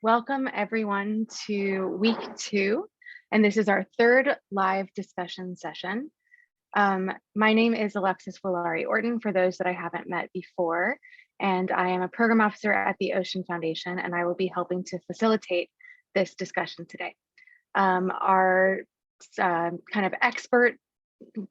Welcome everyone to week 2, and this is our third live discussion session. My name is Alexis Willari Orton, for those that I haven't met before, and I am a program officer at the Ocean Foundation, and I will be helping to facilitate this discussion today. Our kind of expert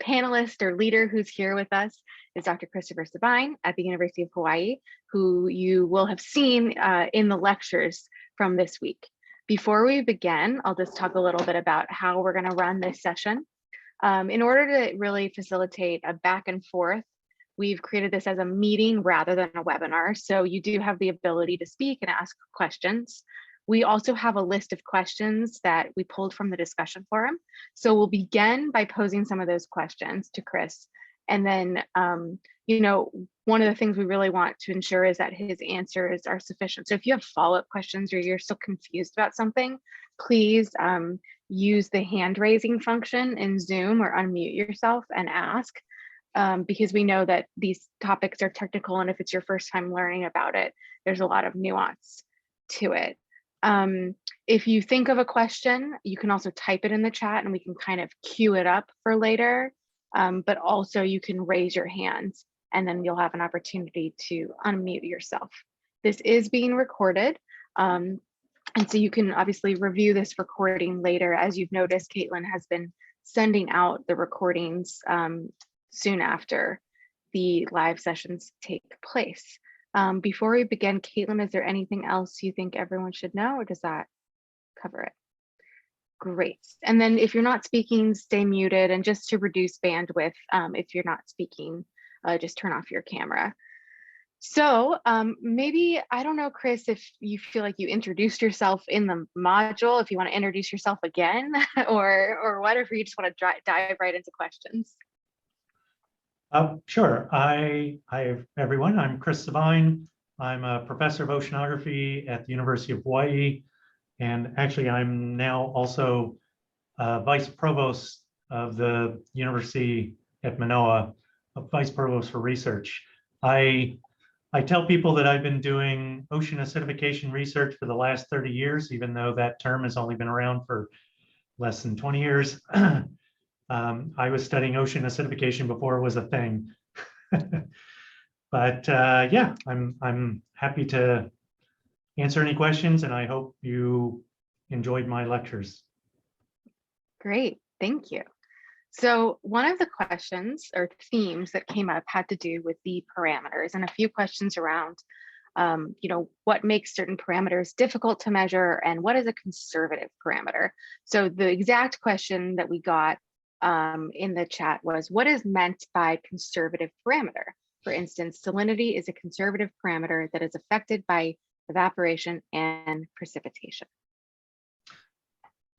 panelist or leader who's here with us is Dr. Christopher Sabine at the University of Hawaii, who you will have seen in the lectures from this week. Before we begin, I'll just talk a little bit about how we're going to run this session. In order to really facilitate a back and forth, we've created this as a meeting rather than a webinar. So you do have the ability to speak and ask questions. We also have a list of questions that we pulled from the discussion forum. So we'll begin by posing some of those questions to Chris. And then, one of the things we really want to ensure is that his answers are sufficient. So if you have follow-up questions or you're still confused about something, please use the hand raising function in Zoom or unmute yourself and ask, because we know that these topics are technical, and if it's your first time learning about it, there's a lot of nuance to it. If you think of a question, you can also type it in the chat and we can kind of queue it up for later, but also you can raise your hands and then you'll have an opportunity to unmute yourself. This is being recorded, and so you can obviously review this recording later. As you've noticed, Caitlin has been sending out the recordings soon after the live sessions take place. Before we begin, Caitlin, is there anything else you think everyone should know, or does that cover it? Great. And then if you're not speaking, stay muted, and just to reduce bandwidth, if you're not speaking, just turn off your camera. So maybe, I don't know, Chris, if you feel like you introduced yourself in the module, if you want to introduce yourself again, or what, if you just want to dive right into questions. Sure. Hi, everyone. I'm Chris Sabine. I'm a professor of oceanography at the University of Hawaii. And actually, I'm now also vice provost of the University at Manoa, vice provost for research. I tell people that I've been doing ocean acidification research for the last 30 years, even though that term has only been around for less than 20 years. I was studying ocean acidification before it was a thing. But yeah, I'm happy to answer any questions, and I hope you enjoyed my lectures. Great, thank you. So one of the questions or themes that came up had to do with the parameters, and a few questions around what makes certain parameters difficult to measure and what is a conservative parameter. So the exact question that we got in the chat was, what is meant by conservative parameter? For instance, salinity is a conservative parameter that is affected by evaporation and precipitation.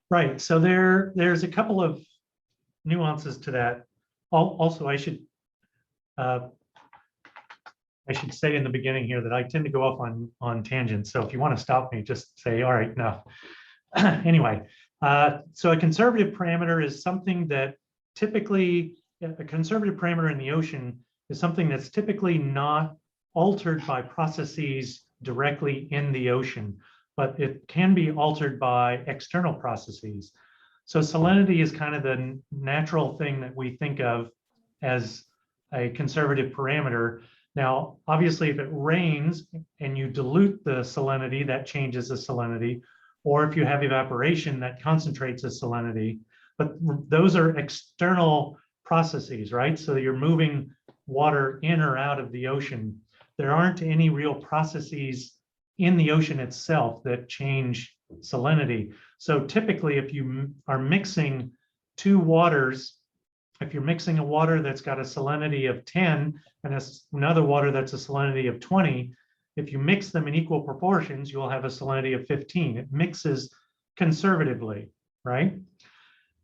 Right, so there's a couple of nuances to that. Also, I should say in the beginning here that I tend to go off on tangents. So if you want to stop me, just say, all right, no. Anyway, so a conservative parameter is something that typically, a conservative parameter in the ocean is something that's typically not altered by processes directly in the ocean, but it can be altered by external processes. So salinity is kind of the natural thing that we think of as a conservative parameter. Now, obviously, if it rains and you dilute the salinity, that changes the salinity, or if you have evaporation, that concentrates the salinity. But those are external processes, right? So you're moving water in or out of the ocean. There aren't any real processes in the ocean itself that change salinity. So typically, if you are mixing two waters, if you're mixing a water that's got a salinity of 10 and another water that's a salinity of 20, if you mix them in equal proportions, you'll have a salinity of 15. It mixes conservatively, right?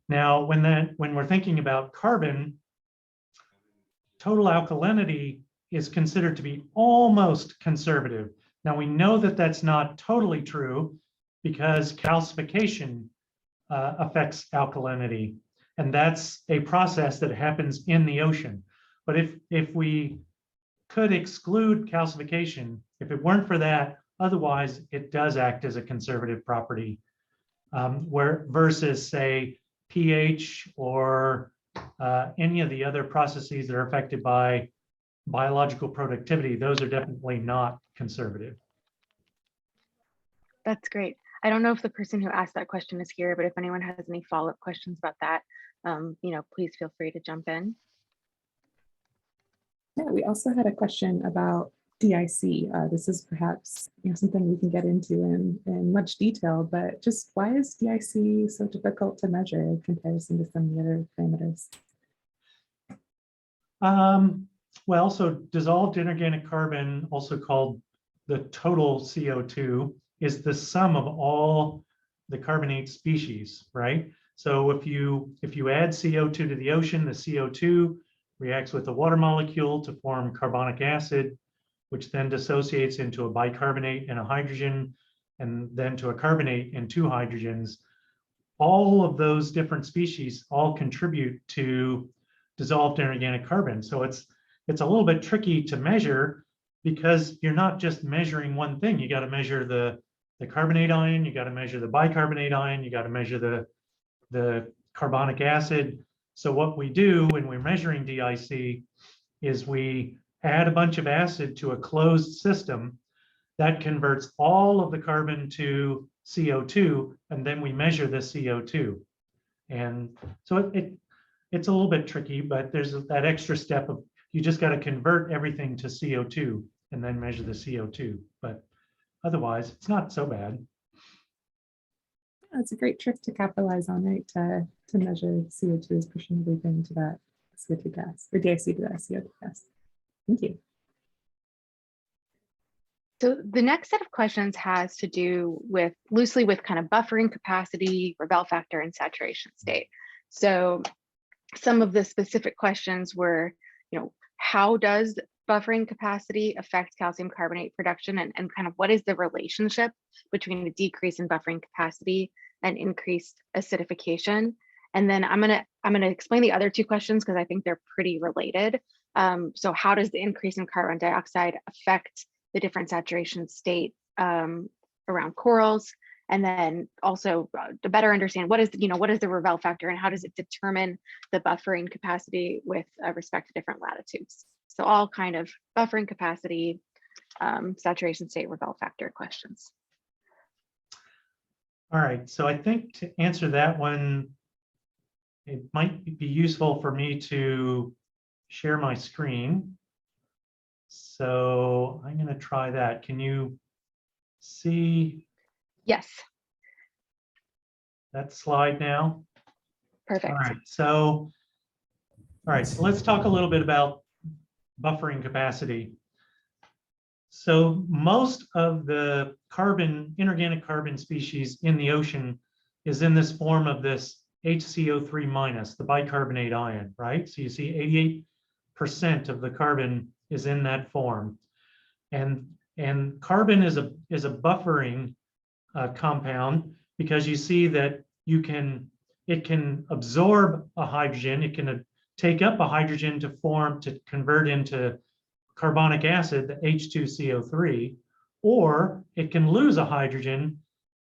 Now, when we're thinking about carbon, total alkalinity is considered to be almost conservative. Now, we know that that's not totally true because calcification affects alkalinity, and that's a process that happens in the ocean. But if we could exclude calcification, if it weren't for that, Otherwise, it does act as a conservative property, where versus say pH or any of the other processes that are affected by biological productivity. Those are definitely not conservative. That's great. I don't know if the person who asked that question is here, but if anyone has any follow-up questions about that, please feel free to jump in. Yeah, we also had a question about DIC. This is perhaps something we can get into in much detail, but just why is DIC so difficult to measure in comparison to some of the other parameters? Well, so dissolved inorganic carbon, also called the total CO2, is the sum of all the carbonate species, right? So if you add CO2 to the ocean, the CO2 reacts with the water molecule to form carbonic acid, which then dissociates into a bicarbonate and a hydrogen, and then to a carbonate and two hydrogens. All of those different species all contribute to dissolved inorganic carbon. So it's a little bit tricky to measure because you're not just measuring one thing. You got to measure the carbonate ion, you got to measure the bicarbonate ion, you got to measure the carbonic acid. So what we do when we're measuring DIC is we add a bunch of acid to a closed system that converts all of the carbon to CO2, and then we measure the CO2. And so it's a little bit tricky, but there's that extra step of you just got to convert everything to CO2 and then measure the CO2. But otherwise, it's not so bad. That's a great trick to capitalize on, right? To measure CO2 is pushing everything to that CO2 gas, or DIC to that CO2 gas. Thank you. So the next set of questions has to do with loosely with kind of buffering capacity, Revelle factor, and saturation state. So some of the specific questions were, how does buffering capacity affect calcium carbonate production, and kind of what is the relationship between the decrease in buffering capacity and increased acidification? And then I'm gonna explain the other two questions because I think they're pretty related. So how does the increase in carbon dioxide affect the different saturation state around corals? And then also to better understand what is the Revelle factor and how does it determine the buffering capacity with respect to different latitudes? So all kind of buffering capacity, saturation state, Revelle factor questions. All right, so I think to answer that one, it might be useful for me to share my screen. So I'm going to try that. Can you see? Yes. That slide now? Perfect. All right, so let's talk a little bit about buffering capacity. So most of the inorganic carbon species in the ocean is in this form of this HCO3 minus, the bicarbonate ion, right? So you see 88% of the carbon is in that form. And carbon is a buffering compound because you see that it can absorb a hydrogen, it can take up a hydrogen to convert into carbonic acid, the H2CO3, or it can lose a hydrogen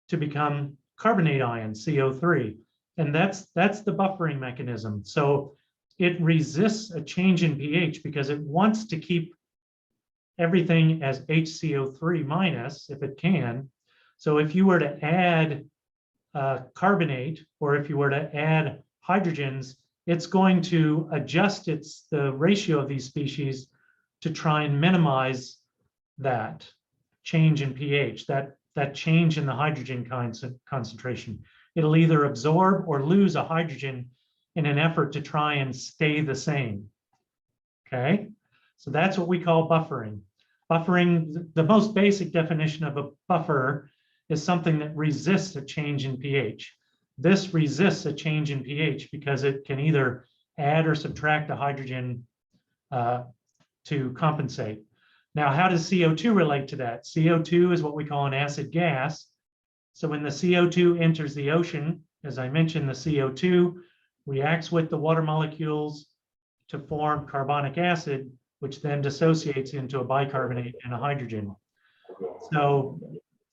to become carbonate ion, CO3. And that's the buffering mechanism. So it resists a change in pH because it wants to keep everything as HCO3 minus if it can. So if you were to add carbonate, or if you were to add hydrogens, it's going to adjust the ratio of these species to try and minimize that change in pH, that change in the hydrogen concentration. It'll either absorb or lose a hydrogen in an effort to try and stay the same. Okay, so that's what we call buffering. Buffering, the most basic definition of a buffer is something that resists a change in pH. This resists a change in pH because it can either add or subtract a hydrogen to compensate. Now, how does CO2 relate to that? CO2 is what we call an acid gas. So when the CO2 enters the ocean, as I mentioned, the CO2 reacts with the water molecules to form carbonic acid, which then dissociates into a bicarbonate and a hydrogen. So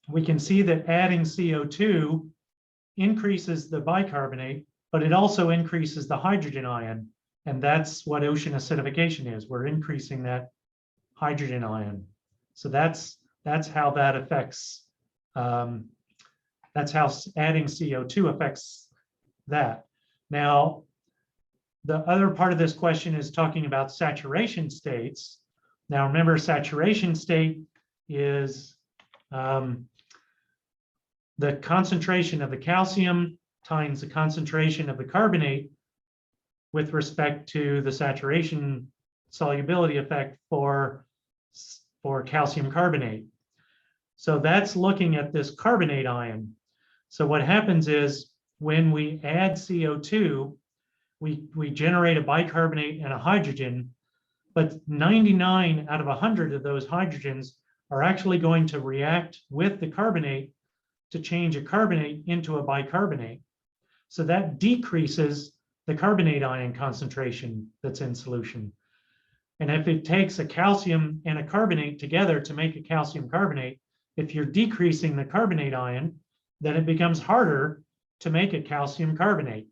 we can see that adding CO2 increases the bicarbonate, but it also increases the hydrogen ion. And that's what ocean acidification is. We're increasing that hydrogen ion. So that's how that affects, that's how adding CO2 affects that. Now, the other part of this question is talking about saturation states. Now, remember, saturation state is the concentration of the calcium times the concentration of the carbonate with respect to the saturation solubility effect for calcium carbonate. So that's looking at this carbonate ion. So what happens is when we add CO2, we generate a bicarbonate and a hydrogen, but 99 out of 100 of those hydrogens are actually going to react with the carbonate to change a carbonate into a bicarbonate. So that decreases the carbonate ion concentration that's in solution. And if it takes a calcium and a carbonate together to make a calcium carbonate, if you're decreasing the carbonate ion, then it becomes harder to make a calcium carbonate,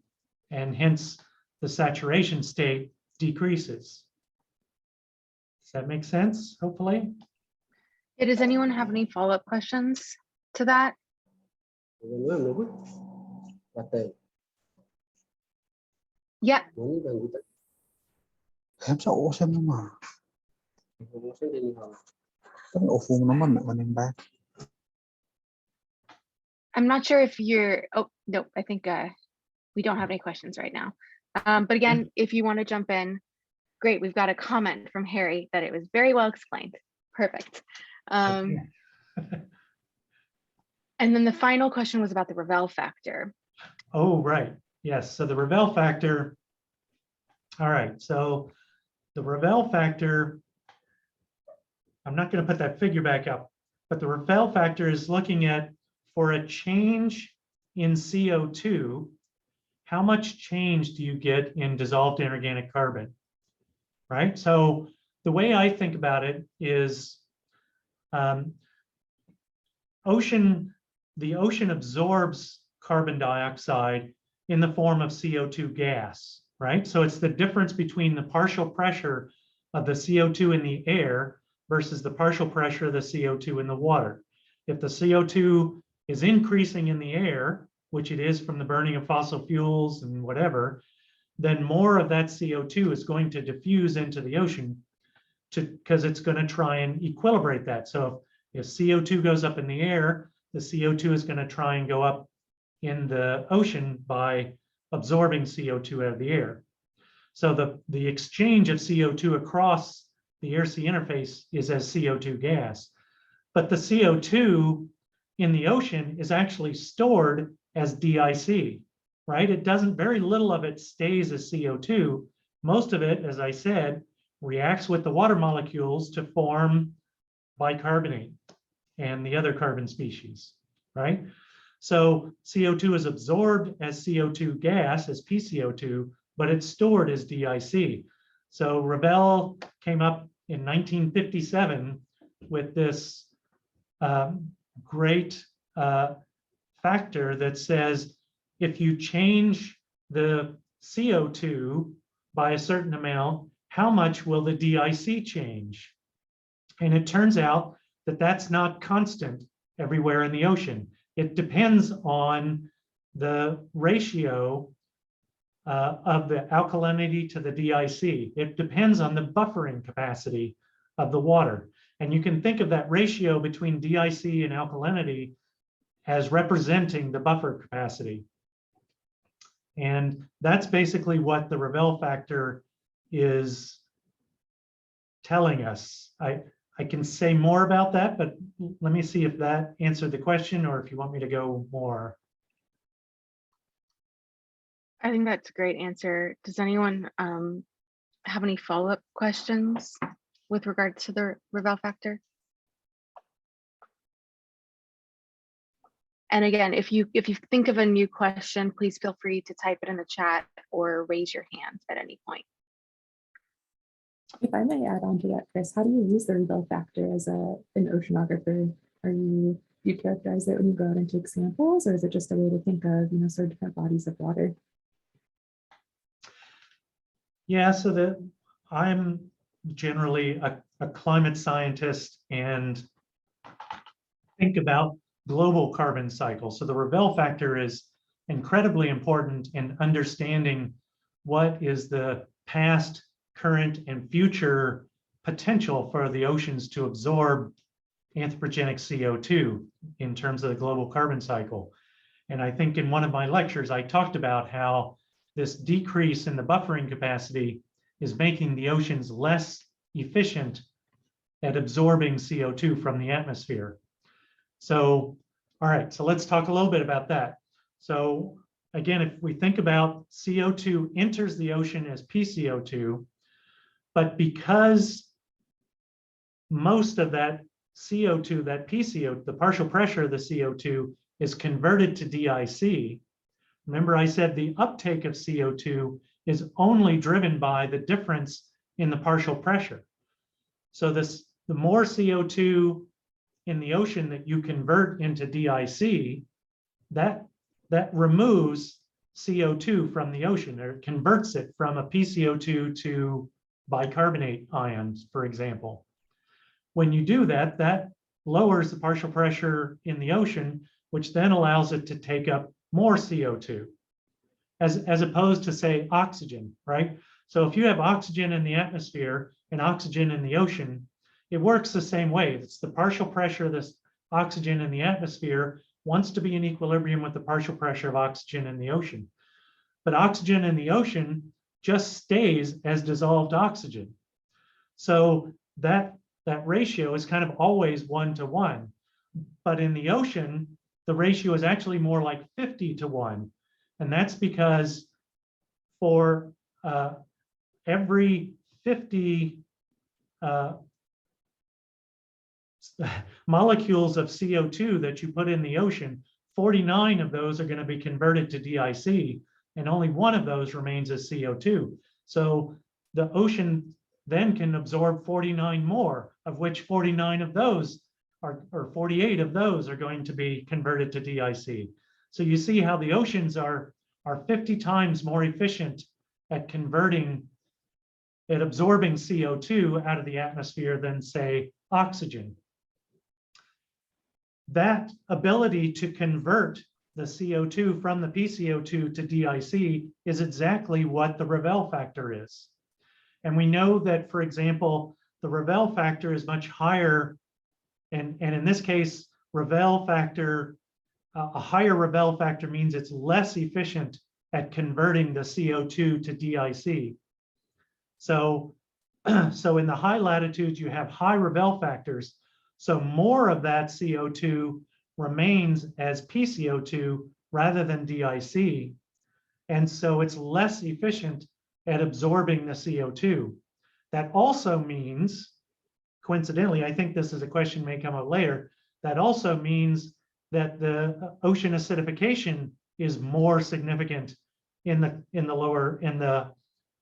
and hence the saturation state decreases. Does that make sense, hopefully? Yeah, does anyone have any follow-up questions to that? Yeah, Em sợ ổ xem nhưng mà Cái ổ phun nó mình em ba. I'm not sure if you're, oh, no, I think we don't have any questions right now. But again, if you want to jump in, great. We've got a comment from Harry that it was very well explained. Perfect. And then the final question was about the Revelle factor. Oh, right. Yes. So the Revelle factor. All right. So the Revelle factor, I'm not going to put that figure back up, but the Revelle factor is looking at, for a change in CO2, how much change do you get in dissolved inorganic carbon, right? So the way I think about it is the ocean absorbs carbon dioxide in the form of CO2 gas, right? So it's the difference between the partial pressure of the CO2 in the air versus the partial pressure of the CO2 in the water. If the CO2 is increasing in the air, which it is from the burning of fossil fuels and whatever, then more of that CO2 is going to diffuse into the ocean because it's going to try and equilibrate that. So if CO2 goes up in the air, the CO2 is going to try and go up in the ocean by absorbing CO2 out of the air. So the exchange of CO2 across the air-sea interface is as CO2 gas. But the CO2 in the ocean is actually stored as DIC, right? It doesn't, very little of it stays as CO2. Most of it, as I said, reacts with the water molecules to form bicarbonate and the other carbon species, right? So CO2 is absorbed as CO2 gas, as PCO2, but it's stored as DIC. So Revelle came up in 1957 with this great factor that says, if you change the CO2 by a certain amount, how much will the DIC change? And it turns out that that's not constant everywhere in the ocean. It depends on the ratio of the alkalinity to the DIC. It depends on the buffering capacity of the water. And you can think of that ratio between DIC and alkalinity as representing the buffer capacity. And that's basically what the Revelle factor is telling us. I can say more about that, but let me see if that answered the question or if you want me to go more. I think that's a great answer. Does anyone have any follow-up questions with regard to the Revelle factor? And again, if you think of a new question, please feel free to type it in the chat or raise your hand at any point. If I may add on to that, Chris, how do you use the Revelle factor as an oceanographer? Do you characterize it when you go out and take samples, or is it just a way to think of, sort of different bodies of water? Yeah, so I'm generally a climate scientist and think about global carbon cycle. So the Revelle factor is incredibly important in understanding what is the past, current, and future potential for the oceans to absorb anthropogenic CO2 in terms of the global carbon cycle. And I think in one of my lectures, I talked about how this decrease in the buffering capacity is making the oceans less efficient at absorbing CO2 from the atmosphere. So, all right, so let's talk a little bit about that. So again, if we think about CO2 enters the ocean as PCO2, but because most of that CO2, that PCO, the partial pressure of the CO2 is converted to DIC. Remember I said the uptake of CO2 is only driven by the difference in the partial pressure. So the more CO2 in the ocean that you convert into DIC, that removes CO2 from the ocean, or converts it from a PCO2 to bicarbonate ions, for example. When you do that, that lowers the partial pressure in the ocean, which then allows it to take up more CO2, as opposed to, say, oxygen, right? So if you have oxygen in the atmosphere and oxygen in the ocean, it works the same way. It's the partial pressure of this oxygen in the atmosphere wants to be in equilibrium with the partial pressure of oxygen in the ocean. But oxygen in the ocean just stays as dissolved oxygen. So that ratio is kind of always 1-to-1. But in the ocean, the ratio is actually more like 50-to-1. And that's because for every 50 molecules of CO2 that you put in the ocean, 49 of those are going to be converted to DIC, and only one of those remains as CO2. So the ocean then can absorb 49 more, of which 49 of those are, or 48 of those are going to be converted to DIC. So you see how the oceans are 50 times more efficient at absorbing CO2 out of the atmosphere than, say, oxygen. That ability to convert the CO2 from the PCO2 to DIC is exactly what the Revelle factor is. And we know that, for example, the Revelle factor is much higher. And in this case, Revelle factor, a higher Revelle factor means it's less efficient at converting the CO2 to DIC. So in the high latitudes, you have high Revelle factors. So more of that CO2 remains as PCO2 rather than DIC. And so it's less efficient at absorbing the CO2. That also means, coincidentally, I think this is a question may come up later, that also means that the ocean acidification is more significant in the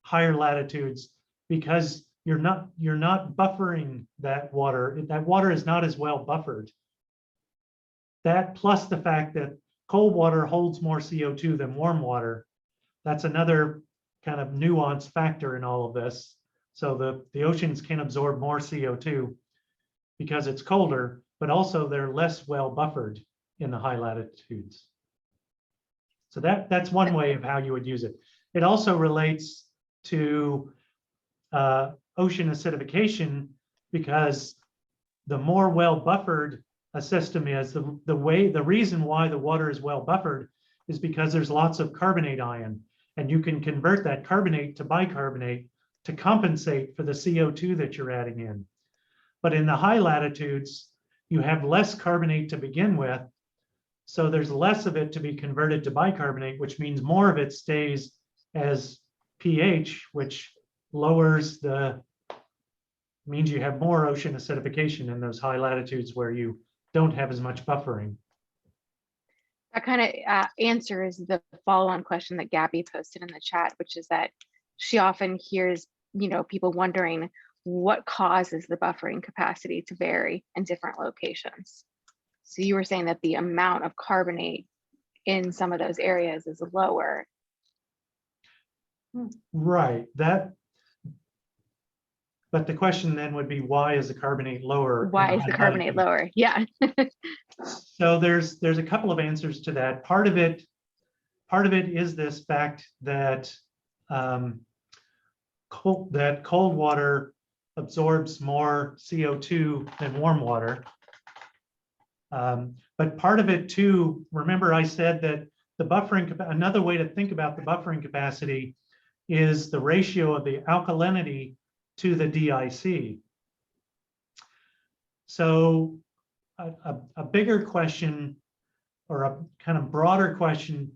higher latitudes, because you're not buffering that water. That water is not as well buffered. That plus the fact that cold water holds more CO2 than warm water, that's another kind of nuanced factor in all of this. So the oceans can absorb more CO2 because it's colder, but also they're less well buffered in the high latitudes. So that's one way of how you would use it. It also relates to ocean acidification, because the more well buffered a system is, the reason why the water is well buffered is because there's lots of carbonate ion, and you can convert that carbonate to bicarbonate to compensate for the CO2 that you're adding in. But in the high latitudes, you have less carbonate to begin with, so there's less of it to be converted to bicarbonate, which means more of it stays as pH, which means you have more ocean acidification in those high latitudes where you don't have as much buffering. That kind of answers the follow-on question that Gabby posted in the chat, which is that she often hears, people wondering, what causes the buffering capacity to vary in different locations. So you were saying that the amount of carbonate in some of those areas is lower. Right, but the question then would be, why is the carbonate lower? Why is the carbonate lower? Yeah. So there's a couple of answers to that. Part of it is this fact that cold water absorbs more CO2 than warm water. But part of it too, remember I said that the buffering, another way to think about the buffering capacity is the ratio of the alkalinity to the DIC. So a bigger question, or a kind of broader question,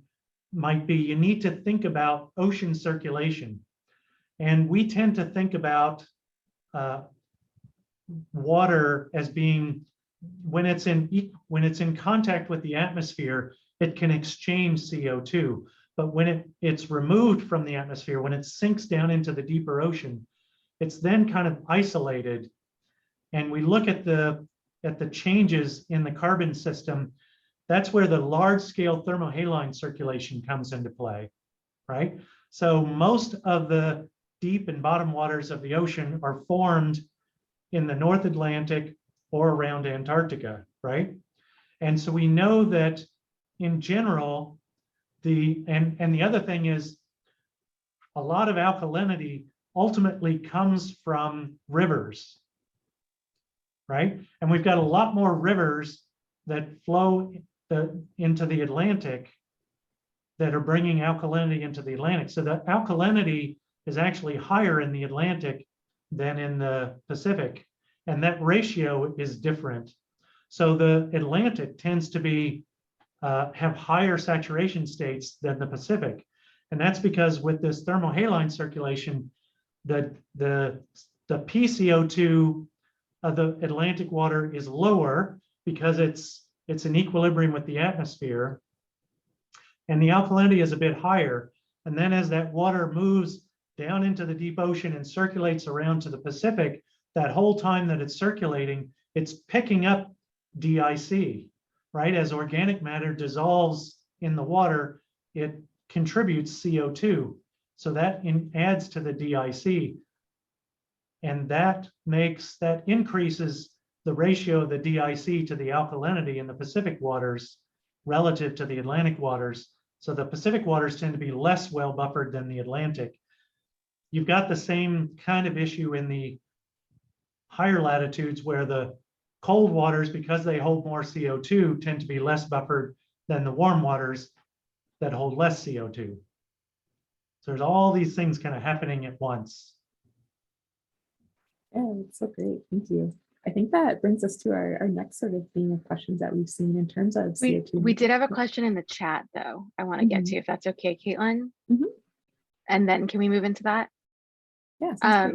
might be, you need to think about ocean circulation. And we tend to think about water as being, when it's in contact with the atmosphere, it can exchange CO2. But when it's removed from the atmosphere, when it sinks down into the deeper ocean, it's then kind of isolated. And we look at the changes in the carbon system. That's where the large scale thermohaline circulation comes into play, right? So most of the deep and bottom waters of the ocean are formed in the North Atlantic or around Antarctica, right? And so we know that in general, and the other thing is, a lot of alkalinity ultimately comes from rivers, right? And we've got a lot more rivers that flow into the Atlantic that are bringing alkalinity into the Atlantic. So the alkalinity is actually higher in the Atlantic than in the Pacific, and that ratio is different. So the Atlantic tends to be have higher saturation states than the Pacific, and that's because with this thermohaline circulation, the PCO2 of the Atlantic water is lower because it's in equilibrium with the atmosphere, and the alkalinity is a bit higher. And then as that water moves down into the deep ocean and circulates around to the Pacific, that whole time that it's circulating, it's picking up DIC, right? As organic matter dissolves in the water, it contributes CO2. So that adds to the DIC. And that increases the ratio of the DIC to the alkalinity in the Pacific waters relative to the Atlantic waters. So the Pacific waters tend to be less well buffered than the Atlantic. You've got the same kind of issue in the higher latitudes, where the cold waters, because they hold more CO2, tend to be less buffered than the warm waters that hold less CO2. So there's all these things kind of happening at once. Yeah, that's so great. Thank you. I think that brings us to our next sort of theme of questions that we've seen in terms of CO2. We did have a question in the chat, though, I want to get to, if that's okay, Caitlin. And then can we move into that? Yeah.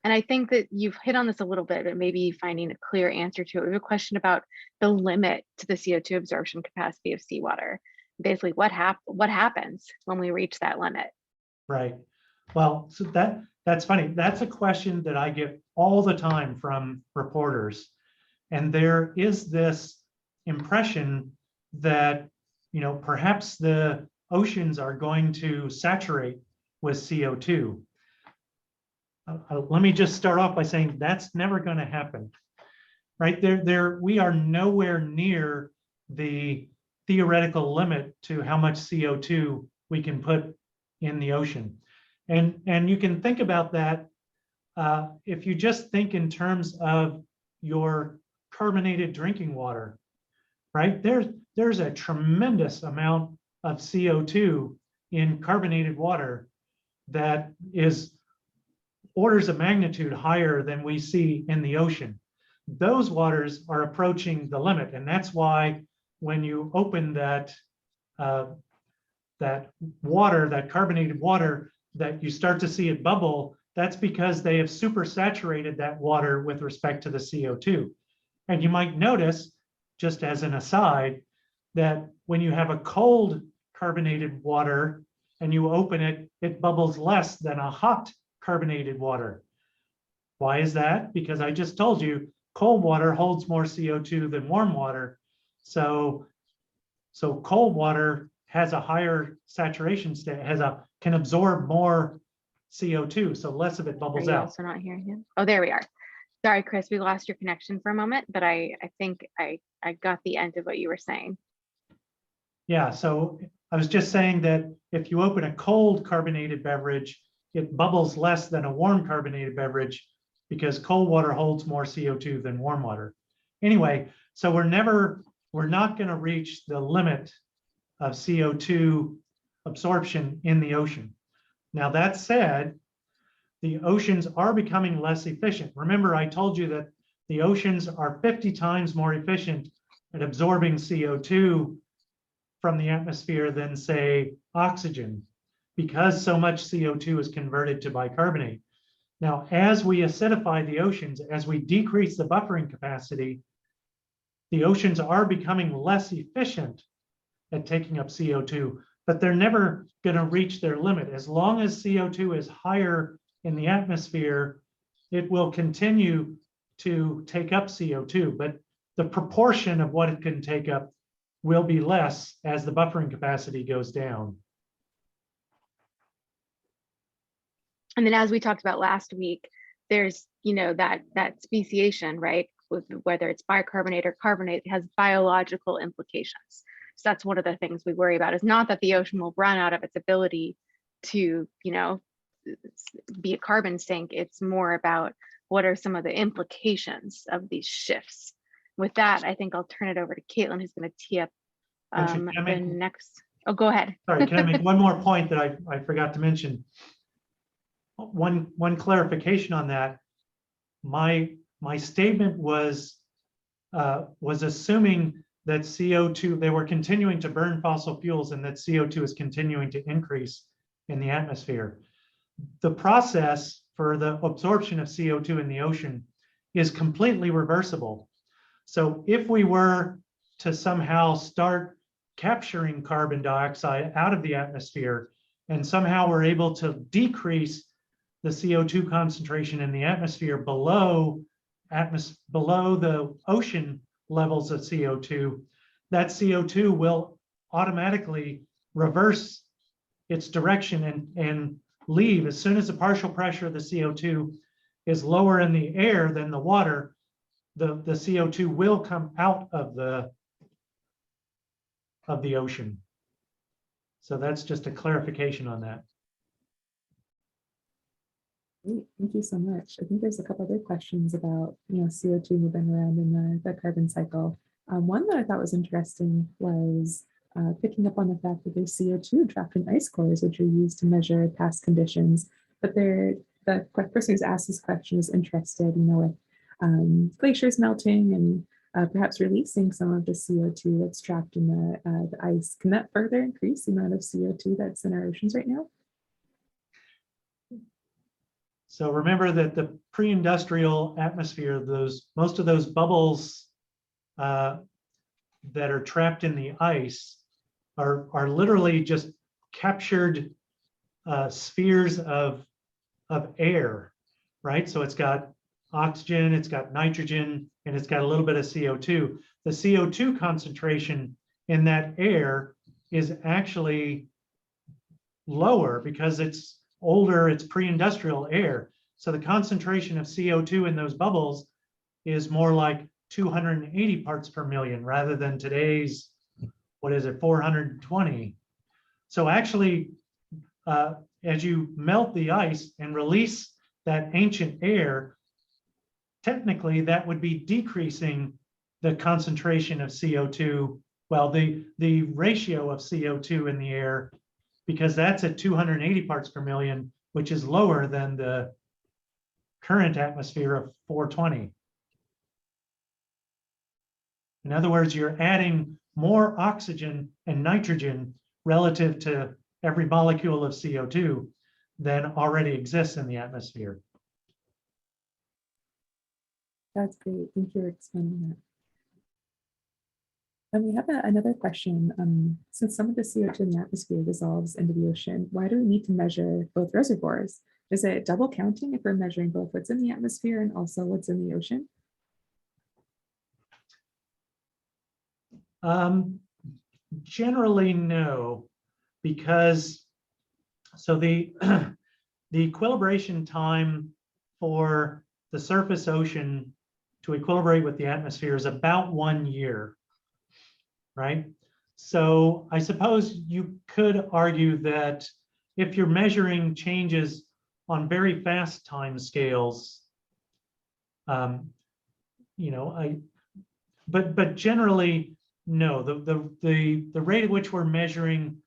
And I think that you've hit on this a little bit, but maybe finding a clear answer to it. We have a question about the limit to the CO2 absorption capacity of seawater. Basically, what happens when we reach that limit? Right. Well, so that's funny. That's a question that I get all the time from reporters. And there is this impression that, perhaps the oceans are going to saturate with CO2. Let me just start off by saying that's never going to happen, right? We are nowhere near the theoretical limit to how much CO2 we can put in the ocean. And you can think about that if you just think in terms of your carbonated drinking water, right? There's a tremendous amount of CO2 in carbonated water that is orders of magnitude higher than we see in the ocean. Those waters are approaching the limit, and that's why when you open that water, that carbonated water, that you start to see it bubble. That's because they have supersaturated that water with respect to the CO2. And you might notice, just as an aside, that when you have a cold carbonated water and you open it, it bubbles less than a hot carbonated water. Why is that? Because I just told you cold water holds more CO2 than warm water. So cold water has a higher saturation state, can absorb more CO2, so less of it Are bubbles you out. also not hearing him? Oh, there we are. Sorry, Chris, we lost your connection for a moment, but I think I got the end of what you were saying. Yeah, so I was just saying that if you open a cold carbonated beverage, it bubbles less than a warm carbonated beverage because cold water holds more CO2 than warm water. Anyway, so we're not going to reach the limit of CO2 absorption in the ocean. Now, that said, the oceans are becoming less efficient. Remember, I told you that the oceans are 50 times more efficient at absorbing CO2 from the atmosphere than, say, oxygen, because so much CO2 is converted to bicarbonate. Now, as we acidify the oceans, as we decrease the buffering capacity, the oceans are becoming less efficient at taking up CO2, but they're never going to reach their limit. As long as CO2 is higher in the atmosphere, it will continue to take up CO2, but the proportion of what it can take up will be less as the buffering capacity goes down. And then as we talked about last week, there's, that speciation, right? With whether it's bicarbonate or carbonate, it has biological implications. So that's one of the things we worry about, is not that the ocean will run out of its ability to, be a carbon sink. It's more about what are some of the implications of these shifts. With that, I think I'll turn it over to Caitlin, who's going to tee up Actually, the next. Oh, go ahead. Sorry, can I make one more point that I forgot to mention? One clarification on that. My statement was assuming that CO2, they were continuing to burn fossil fuels and that CO2 is continuing to increase in the atmosphere. The process for the absorption of CO2 in the ocean is completely reversible. So if we were to somehow start capturing carbon dioxide out of the atmosphere and somehow we're able to decrease the CO2 concentration in the atmosphere below the ocean levels of CO2, that CO2 will automatically reverse its direction and leave. As soon as the partial pressure of the CO2 is lower in the air than the water, the CO2 will come out of the ocean. So that's just a clarification on that. Great, thank you so much. I think there's a couple other questions about CO2 moving around in the carbon cycle. One that I thought was interesting was picking up on the fact that there's CO2 trapped in ice cores, which are used to measure past conditions. But the person who's asked this question is interested, with glaciers melting and perhaps releasing some of the CO2 that's trapped in the ice. Can that further increase the amount of CO2 that's in our oceans right now? So remember that the pre-industrial atmosphere, most of those bubbles that are trapped in the ice are literally just captured spheres of air, right? So it's got oxygen, it's got nitrogen, and it's got a little bit of CO2. The CO2 concentration in that air is actually lower because it's older, it's pre-industrial air. So the concentration of CO2 in those bubbles is more like 280 parts per million rather than today's, 420. So actually, as you melt the ice and release that ancient air, technically that would be decreasing the concentration of CO2, well, the ratio of CO2 in the air, because that's at 280 parts per million, which is lower than the current atmosphere of 420. In other words, you're adding more oxygen and nitrogen relative to every molecule of CO2 than already exists in the atmosphere. That's great. Thank you for explaining that. And we have another question. Since some of the CO2 in the atmosphere dissolves into the ocean, why do we need to measure both reservoirs? Is it double counting if we're measuring both what's in the atmosphere and also what's in the ocean? Generally, no, because so the the equilibration time for the surface ocean to equilibrate with the atmosphere is about 1 year, right? So I suppose you could argue that if you're measuring changes on very fast time scales, you know, but generally, no. The rate at which we're measuring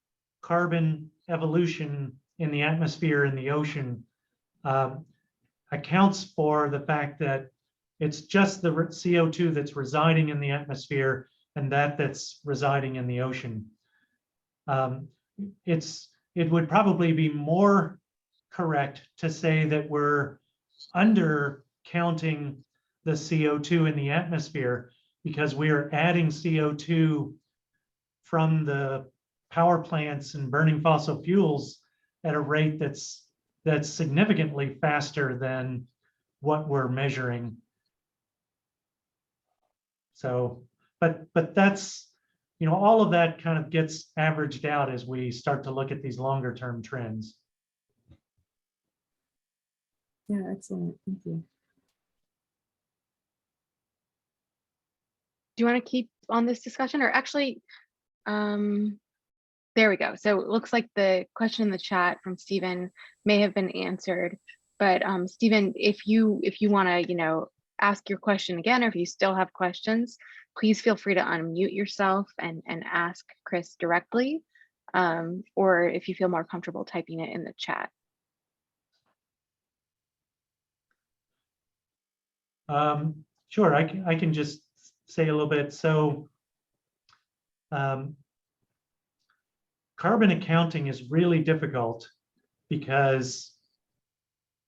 carbon evolution in the atmosphere and the ocean accounts for the fact that it's just the CO2 that's residing in the atmosphere and that's residing in the ocean. It would probably be more correct to say that we're under counting the CO2 in the atmosphere because we are adding CO2 from the power plants and burning fossil fuels at a rate that's significantly faster than what we're measuring. So, but that's, you know, all of that kind of gets averaged out as we start to look at these longer term trends. Yeah, excellent. Thank you. Do you want to keep on this discussion, or actually, there we go. So it looks like the question in the chat from Stephen may have been answered, but Stephen, if you want to, you know, ask your question again, or if you still have questions, please feel free to unmute yourself and ask Chris directly, or if you feel more comfortable typing it in the chat. Sure, I can just say a little bit. So carbon accounting is really difficult because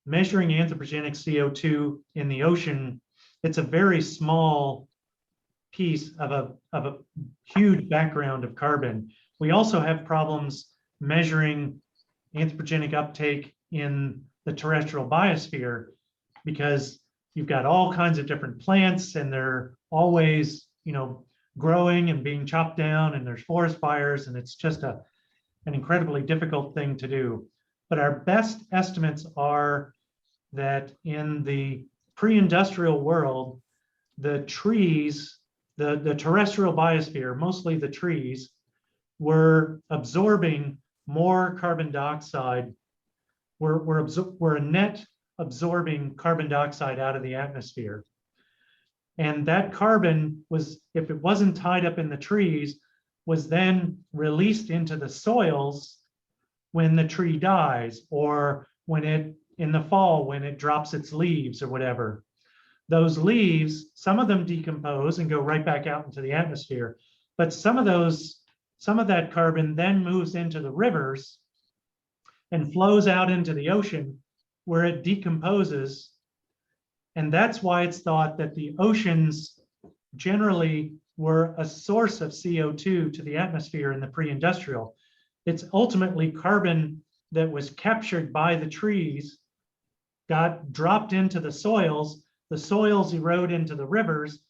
measuring anthropogenic CO2 in the ocean, it's a very small piece of a huge background of carbon. We also have problems measuring anthropogenic uptake in the terrestrial biosphere because you've got all kinds of different plants and they're always, you know, growing and being chopped down, and there's forest fires, and it's just an incredibly difficult thing to do. But our best estimates are that in the pre-industrial world, the trees, the terrestrial biosphere, mostly the trees, were absorbing more carbon dioxide. We're a net absorbing carbon dioxide out of the atmosphere. And that carbon was, if it wasn't tied up in the trees, was then released into the soils when the tree dies, or when it, in the fall, when it drops its leaves or whatever. Those leaves, some of them decompose and go right back out into the atmosphere, but some of that carbon then moves into the rivers and flows out into the ocean where it decomposes. And that's why it's thought that the oceans generally were a source of CO2 to the atmosphere in the pre-industrial. It's ultimately carbon that was captured by the trees, got dropped into the soils erode into the rivers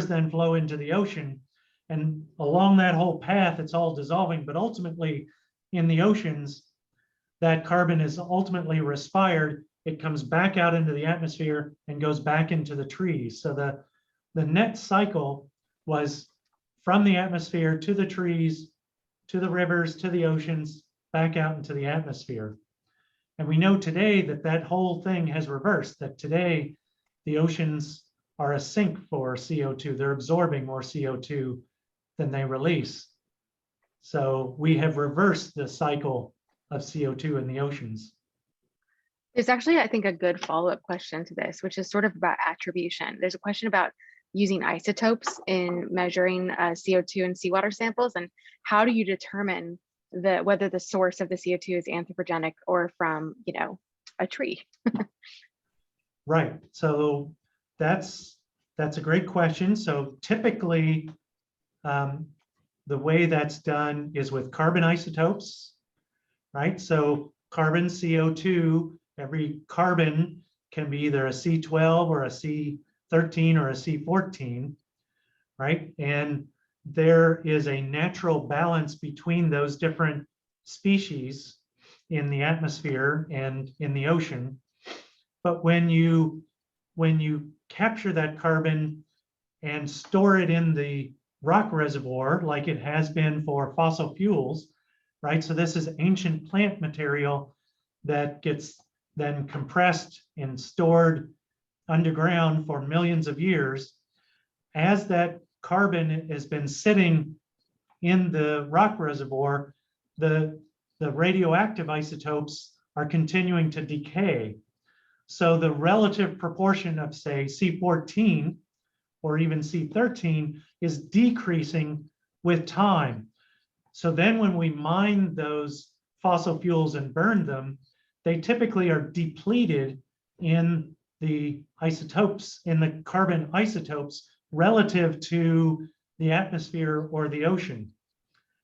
then flow into the ocean. And along that whole path, it's all dissolving, but ultimately in the oceans, that carbon is ultimately respired. It comes back out into the atmosphere and goes back into the trees. So the net cycle was from the atmosphere to the trees, to the rivers, to the oceans, back out into the atmosphere. And we know today that that whole thing has reversed, that today the oceans are a sink for CO2. They're absorbing more CO2 than they release. So we have reversed the cycle of CO2 in the oceans. There's actually, I think, a good follow-up question to this, which is sort of about attribution. There's a question about using isotopes in measuring CO2 in seawater samples, and how do you determine whether the source of the CO2 is anthropogenic or from, you know, a tree? Right. So that's a great question. So typically, the way that's done is with carbon isotopes, right? So carbon, CO2, Every carbon can be either a C12 or a C13 or a C14, right? And there is a natural balance between those different species in the atmosphere and in the ocean. But when you capture that carbon and store it in the rock reservoir, like it has been for fossil fuels, right? So this is ancient plant material that gets then compressed and stored underground for millions of years. As that carbon has been sitting in the rock reservoir, the radioactive isotopes are continuing to decay. So the relative proportion of, say, C14 or even C13 is decreasing with time. So then when we mine those fossil fuels and burn them, they typically are depleted in the isotopes, in the carbon isotopes relative to the atmosphere or the ocean.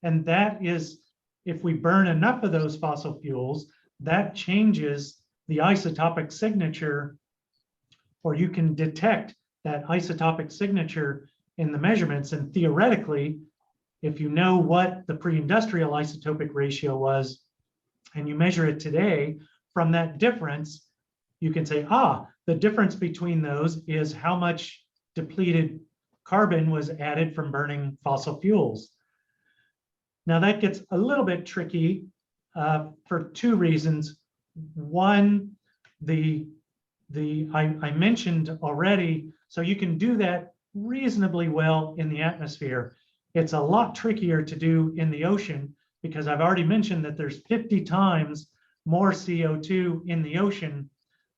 And that is, if we burn enough of those fossil fuels, that changes the isotopic signature, or you can detect that isotopic signature in the measurements. And theoretically, if you know what the pre-industrial isotopic ratio was, and you measure it today, from that difference, you can say, the difference between those is how much depleted carbon was added from burning fossil fuels. Now that gets a little bit tricky for two reasons. One, I mentioned already, so you can do that reasonably well in the atmosphere. It's a lot trickier to do in the ocean because I've already mentioned that there's 50 times more CO2 in the ocean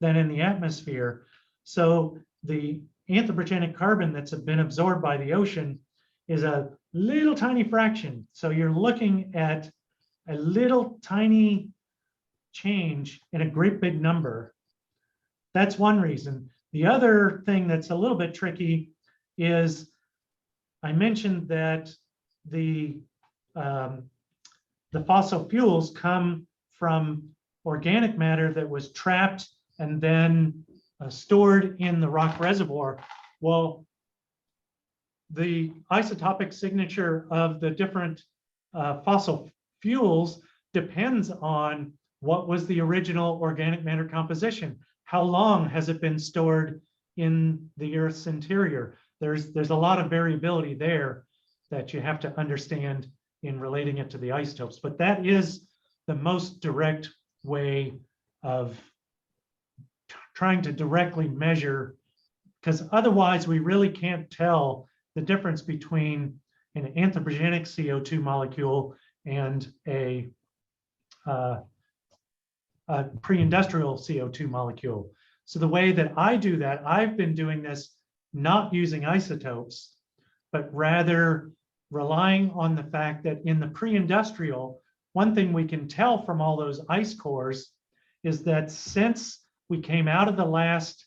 than in the atmosphere. So the anthropogenic carbon that's been absorbed by the ocean is a little tiny fraction. So you're looking at a little tiny change in a great big number. That's one reason. The other thing that's a little bit tricky is I mentioned that the fossil fuels come from organic matter that was trapped and then stored in the rock reservoir. Well, the isotopic signature of the different fossil fuels depends on what was the original organic matter composition. How long has it been stored in the Earth's interior? There's a lot of variability there that you have to understand in relating it to the isotopes, but that is the most direct way of trying to directly measure, because otherwise we really can't tell the difference between an anthropogenic CO2 molecule and a pre-industrial CO2 molecule. So the way that I do that, I've been doing this not using isotopes, but rather relying on the fact that in the pre-industrial, one thing we can tell from all those ice cores is that since we came out of the last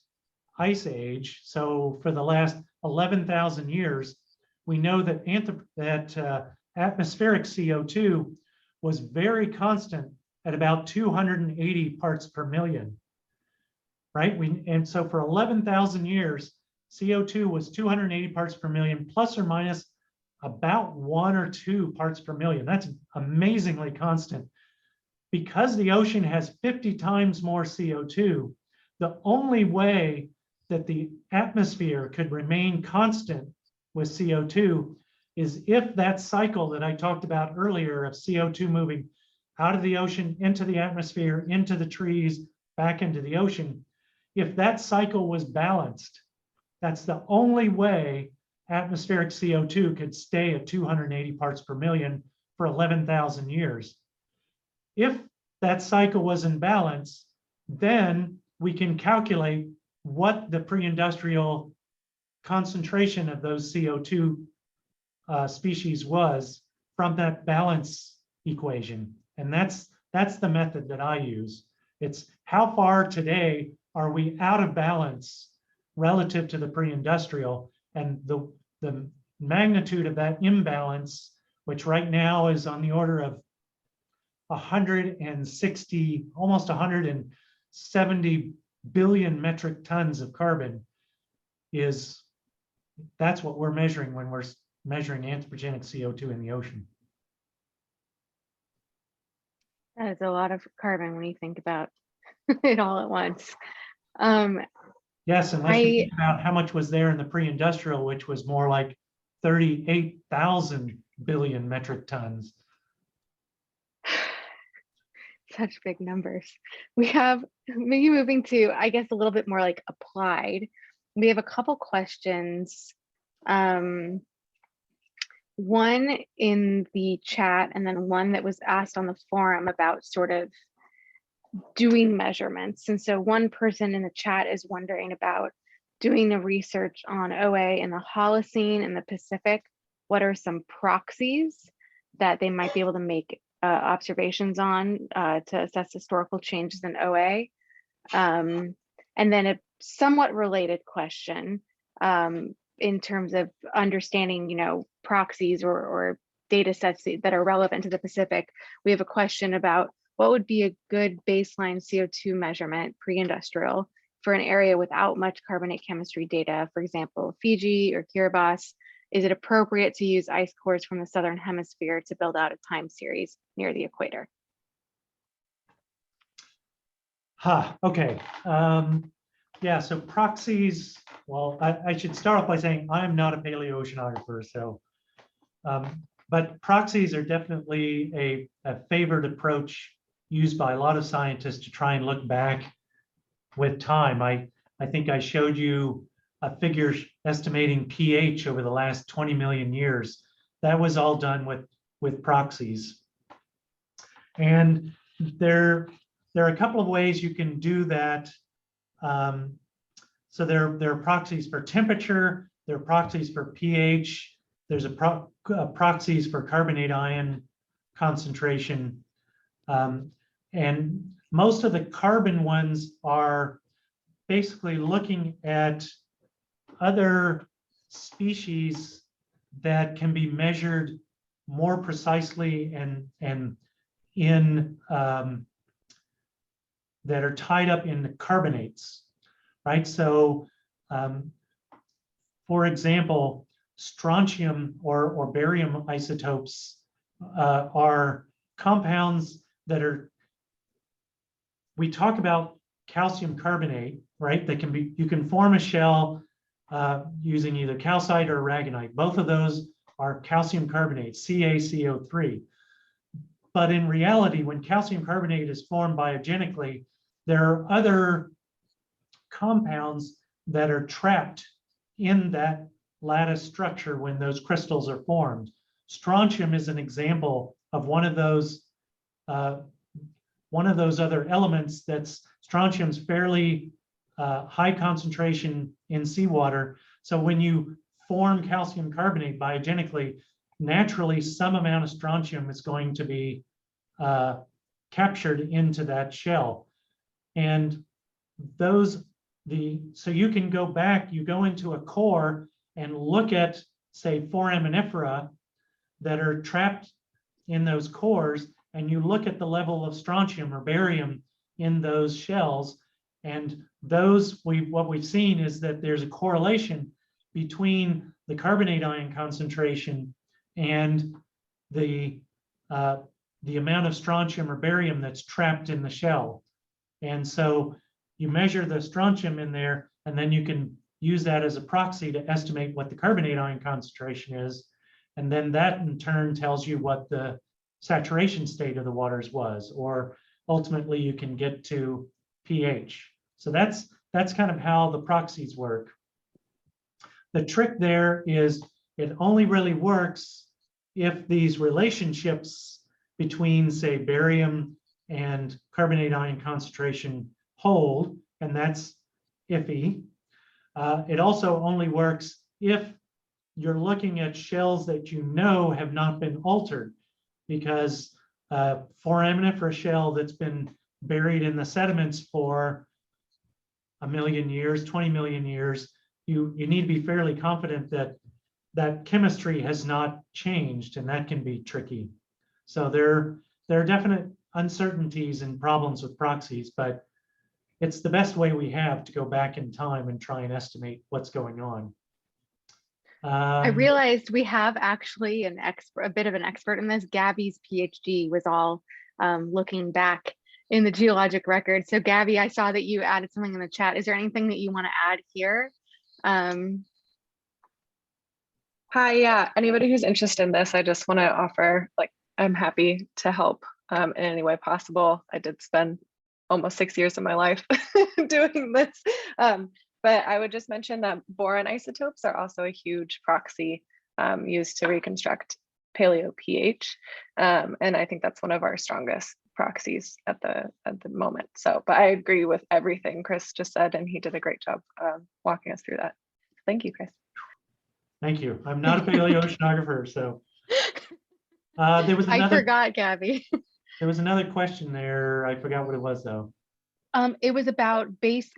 ice age, so for the last 11,000 years, we know that atmospheric CO2 was very constant at about 280 parts per million, right? And so for 11,000 years, CO2 was 280 parts per million, plus or minus about 1 or 2 parts per million. That's amazingly constant. Because the ocean has 50 times more CO2, the only way that the atmosphere could remain constant with CO2 is if that cycle that I talked about earlier of CO2 moving out of the ocean, into the atmosphere, into the trees, back into the ocean, if that cycle was balanced, that's the only way atmospheric CO2 could stay at 280 parts per million for 11,000 years. If that cycle was in balance, then we can calculate what the pre-industrial concentration of those CO2 species was from that balance equation. And that's the method that I use. It's how far today are we out of balance relative to the pre-industrial, and the magnitude of that imbalance, which right now is on the order of 160, almost 170 70 billion metric tons of carbon that's what we're measuring when we're measuring anthropogenic CO2 in the ocean. That is a lot of carbon when you think about it all at once. Um, Yes, unless you think about how much was there in the pre-industrial, which was more like 38,000 billion metric tons. Such big numbers. We have, maybe moving to, I guess, a little bit more like applied. We have a couple questions. One in the chat and then one that was asked on the forum about sort of doing measurements. And so one person in the chat is wondering about doing the research on OA in the Holocene in the Pacific. What are some proxies that they might be able to make observations on to assess historical changes in OA? And then a somewhat related question in terms of understanding, proxies or data sets that are relevant to the Pacific. We have a question about what would be a good baseline CO2 measurement pre-industrial for an area without much carbonate chemistry data, for example, Fiji or Kiribati. Is it appropriate to use ice cores from the Southern Hemisphere to build out a time series near the equator? Okay. Yeah, so proxies, well, I should start off by saying I'm not a paleoceanographer, so, but proxies are definitely a favored approach used by a lot of scientists to try and look back with time. I think I showed you a figure estimating pH over the last 20 million years. That was all done with proxies. And there are a couple of ways you can do that. So there are proxies for temperature, there are proxies for pH, there's proxies for carbonate ion concentration. And most of the carbon ones are basically looking at other species that can be measured more precisely and in that are tied up in the carbonates, right? So, for example, strontium or barium isotopes are compounds that are, we talk about calcium carbonate, right? That can be, you can form a shell using either calcite or aragonite. Both of those are calcium carbonate, CaCO3. But in reality, when calcium carbonate is formed biogenically, there are other compounds that are trapped in that lattice structure when those crystals are formed. Strontium is an example of one of those other elements. That's strontium's fairly high concentration in seawater. So when you form calcium carbonate biogenically, naturally some amount of strontium is going to be captured into that shell. And so you can go back, you go into a core and look at, say, foraminifera that are trapped in those cores, and you look at the level of strontium or barium in those shells, and what we've seen is that there's a correlation between the carbonate ion concentration and the amount of strontium or barium that's trapped in the shell. And so you measure the strontium in there, and then you can use that as a proxy to estimate what the carbonate ion concentration is. And then that in turn tells you what the saturation state of the waters was, or ultimately you can get to pH. So that's kind of how the proxies work. The trick there is it only really works if these relationships between, say, barium and carbonate ion concentration hold, and that's iffy. It also only works if you're looking at shells that you know have not been altered, because foraminifera shell that's been buried in the sediments for 1 million years, 20 million years, you need to be fairly confident that that chemistry has not changed, and that can be tricky. So there are definite uncertainties and problems with proxies, but it's the best way we have to go back in time and try and estimate what's going on. I realized we have actually a bit of an expert in this. Gabby's PhD was all looking back in the geologic record. So Gabby, I saw that you added something in the chat. Is there anything that you want to add here? Hi, yeah, anybody who's interested in this, I just want to offer, like, I'm happy to help in any way possible. I did spend almost 6 years of my life doing this. But I would just mention that boron isotopes are also a huge proxy used to reconstruct paleo pH. And I think that's one of our strongest proxies at the moment. So, but I agree with everything Chris just said, and he did a great job walking us through that. Thank you, Chris. Thank you. I'm not a paleoceanographer, so. There was another. I forgot, Gabby. There was another question there. I forgot what it was though. It was about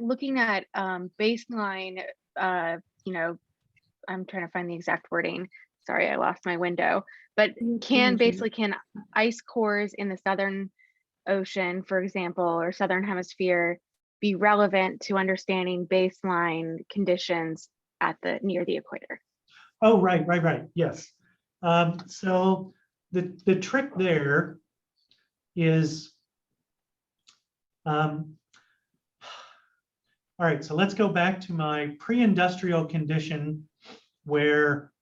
looking at baseline, you know, I'm trying to find the exact wording. Sorry, I lost my window. But can ice cores in the Southern Ocean, for example, or Southern Hemisphere be relevant to understanding baseline conditions at near the equator? Oh, right. Yes. So the trick there is, all right, so let's go back to my pre-industrial condition where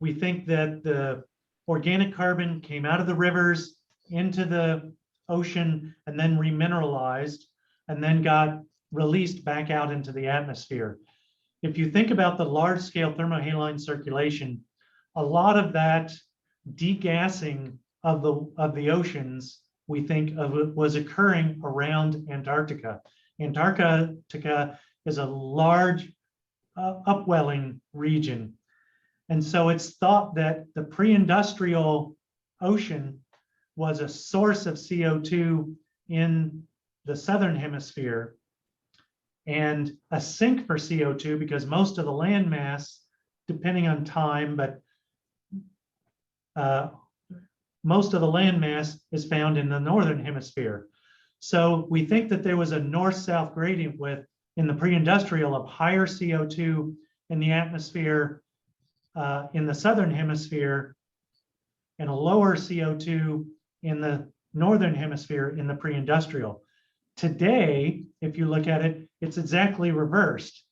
we think that the organic carbon came out of the rivers into the ocean and then remineralized and then got released back out into the atmosphere. If you think about the large-scale thermohaline circulation, a lot of that degassing of the oceans, we think of it was occurring around Antarctica. Antarctica is a large upwelling region. And so it's thought that the pre-industrial ocean was a source of CO2 in the southern hemisphere and a sink for CO2 because most of the land mass, depending on time, but most of the land mass is found in the northern hemisphere. So we think that there was a north-south gradient in the pre-industrial of higher CO2 in the atmosphere in the southern hemisphere and a lower CO2 in the northern hemisphere in the pre-industrial. Today, if you look at it, it's exactly reversed.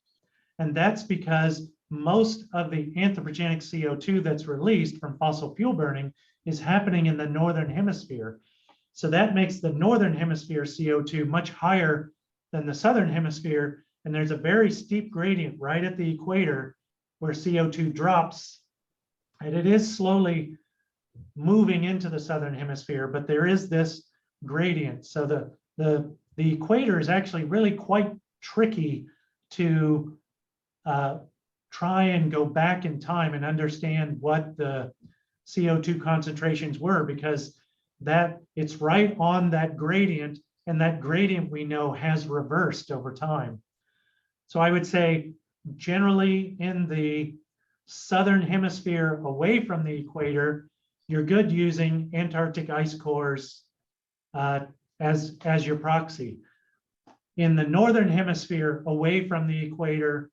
And that's because most of the anthropogenic CO2 that's released from fossil fuel burning is happening in the northern hemisphere. So that makes the northern hemisphere CO2 much higher than the southern hemisphere. And there's a very steep gradient right at the equator where CO2 drops. And it is slowly moving into the southern hemisphere, but there is this gradient. So the equator is actually really quite tricky to try and go back in time and understand what the CO2 concentrations were, because that it's right on that gradient, and that gradient we know has reversed over time. So I would say generally in the southern hemisphere away from the equator, you're good using Antarctic ice cores as your proxy. In the northern hemisphere away from the equator,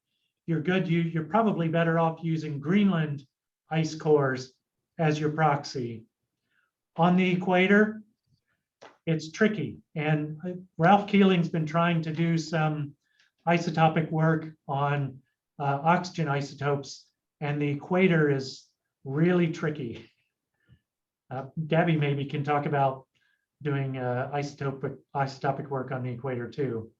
you're probably better off using Greenland ice cores as your proxy. On the equator, it's tricky. And Ralph Keeling's been trying to do some isotopic work on oxygen isotopes, and the equator is really tricky. Gabby maybe can talk about doing isotopic work on the equator too.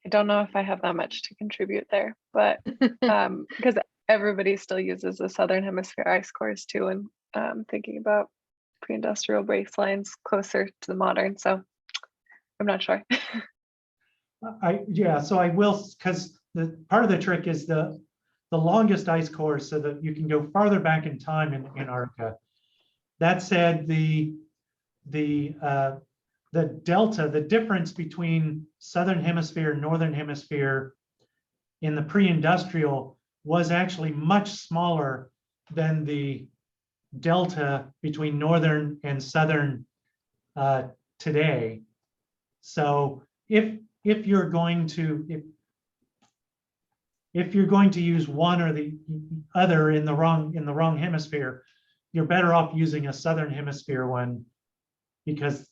I don't know if I have that much to contribute there, but because everybody still uses the Southern Hemisphere ice cores too, and thinking about pre-industrial baselines closer to the modern. So I'm not sure. Yeah, so I will, because the part of the trick is the longest ice cores so that you can go farther back in time in Antarctica. That said, the delta, the difference between southern hemisphere and northern hemisphere in the pre-industrial was actually much smaller than the delta between northern and southern today. So if you're going to if you're going to use one or the other in the wrong hemisphere, you're better off using a southern hemisphere one, because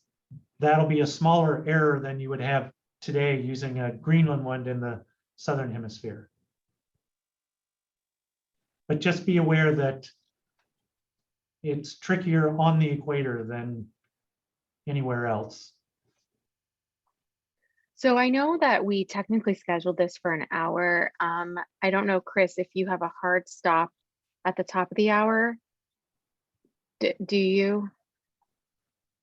that'll be a smaller error than you would have today using a Greenland one in the southern hemisphere. But just be aware that it's trickier on the equator than anywhere else. So I know that we technically scheduled this for an hour. I don't know, Chris, if you have a hard stop at the top of the hour. Do you?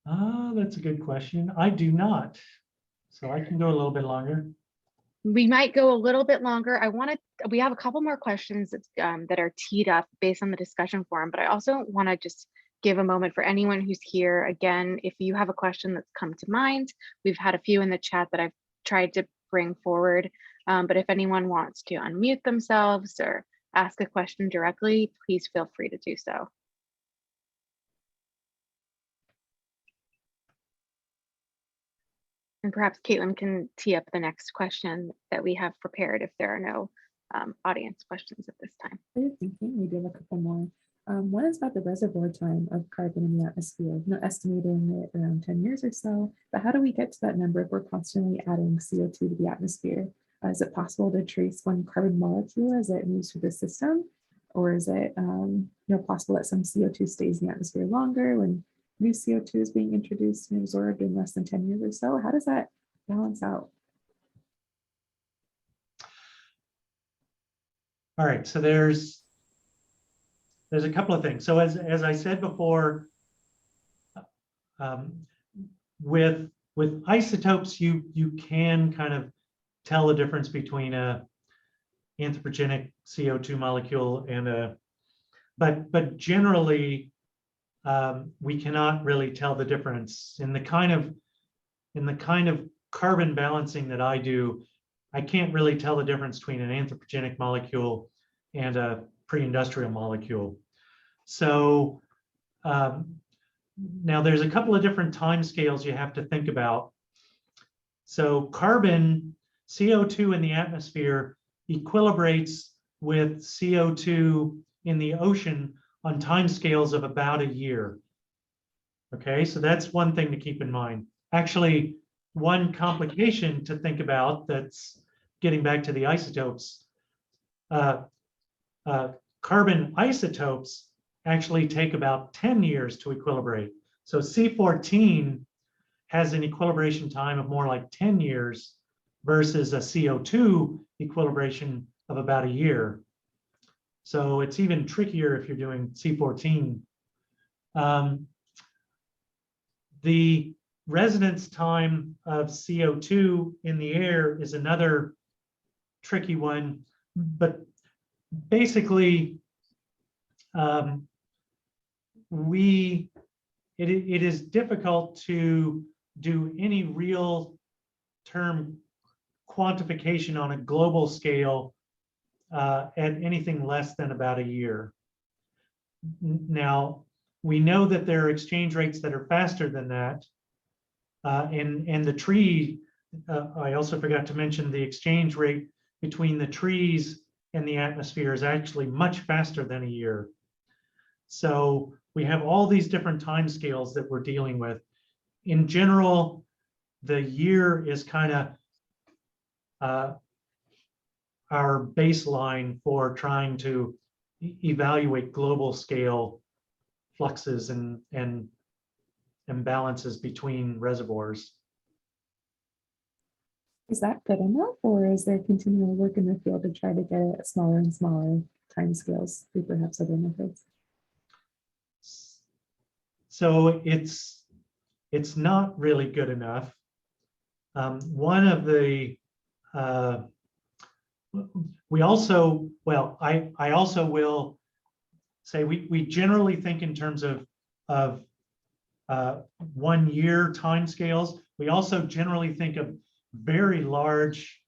That's a good question. I do not. So I can go a little bit longer. We might go a little bit longer. We have a couple more questions that are teed up based on the discussion forum, but I also want to just give a moment for anyone who's here. Again, if you have a question that's come to mind, we've had a few in the chat that I've tried to bring forward, but if anyone wants to unmute themselves or ask a question directly, please feel free to do so. And perhaps Caitlin can tee up the next question that we have prepared if there are no audience questions at this time. Good thinking. We do have a couple more. One is about the reservoir time of carbon in the atmosphere, estimating it around 10 years or so. But how do we get to that number if we're constantly adding CO2 to the atmosphere? Is it possible to trace one carbon molecule as it moves through the system? Or is it possible that some CO2 stays in the atmosphere longer when new CO2 is being introduced and absorbed in less than 10 years or so? How does that balance out? All right, so there's a couple of things. So as I said before, with isotopes, you can kind of tell the difference between a anthropogenic CO2 molecule and a, but generally we cannot really tell the difference in the kind of carbon balancing that I do. I can't really tell the difference between an anthropogenic molecule and a pre-industrial molecule. So now there's a couple of different time scales you have to think about. So carbon, CO2 in the atmosphere equilibrates with CO2 in the ocean on time scales of about a year. Okay, so that's one thing to keep in mind. Actually, one complication to think about, that's getting back to the isotopes, carbon isotopes actually take about 10 years to equilibrate. So C14 has an equilibration time of more like 10 years versus a CO2 equilibration of about a year. So it's even trickier if you're doing C14. The residence time of CO2 in the air is another tricky one, but basically it is difficult to do any real term quantification on a global scale at anything less than about a year. Now, we know that there are exchange rates that are faster than that. And the tree, I also forgot to mention, the exchange rate between the trees and the atmosphere is actually much faster than a year. So we have all these different time scales that we're dealing with. In general, the year is kind of our baseline for trying to evaluate global scale fluxes and imbalances between reservoirs. Is that good enough, or is there continual work in the field to try to get smaller and smaller timescales through perhaps other methods? So it's not really good enough. One of the we also, well, I also will say we generally think in terms of 1 year timescales. We also generally think of very large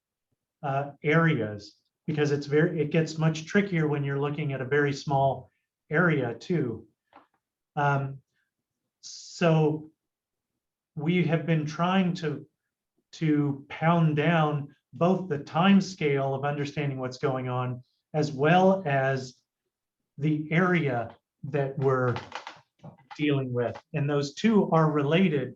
areas, because it gets much trickier when you're looking at a very small area too. So we have been trying to pound down both the time scale of understanding what's going on, as well as the area that we're dealing with. And those two are related.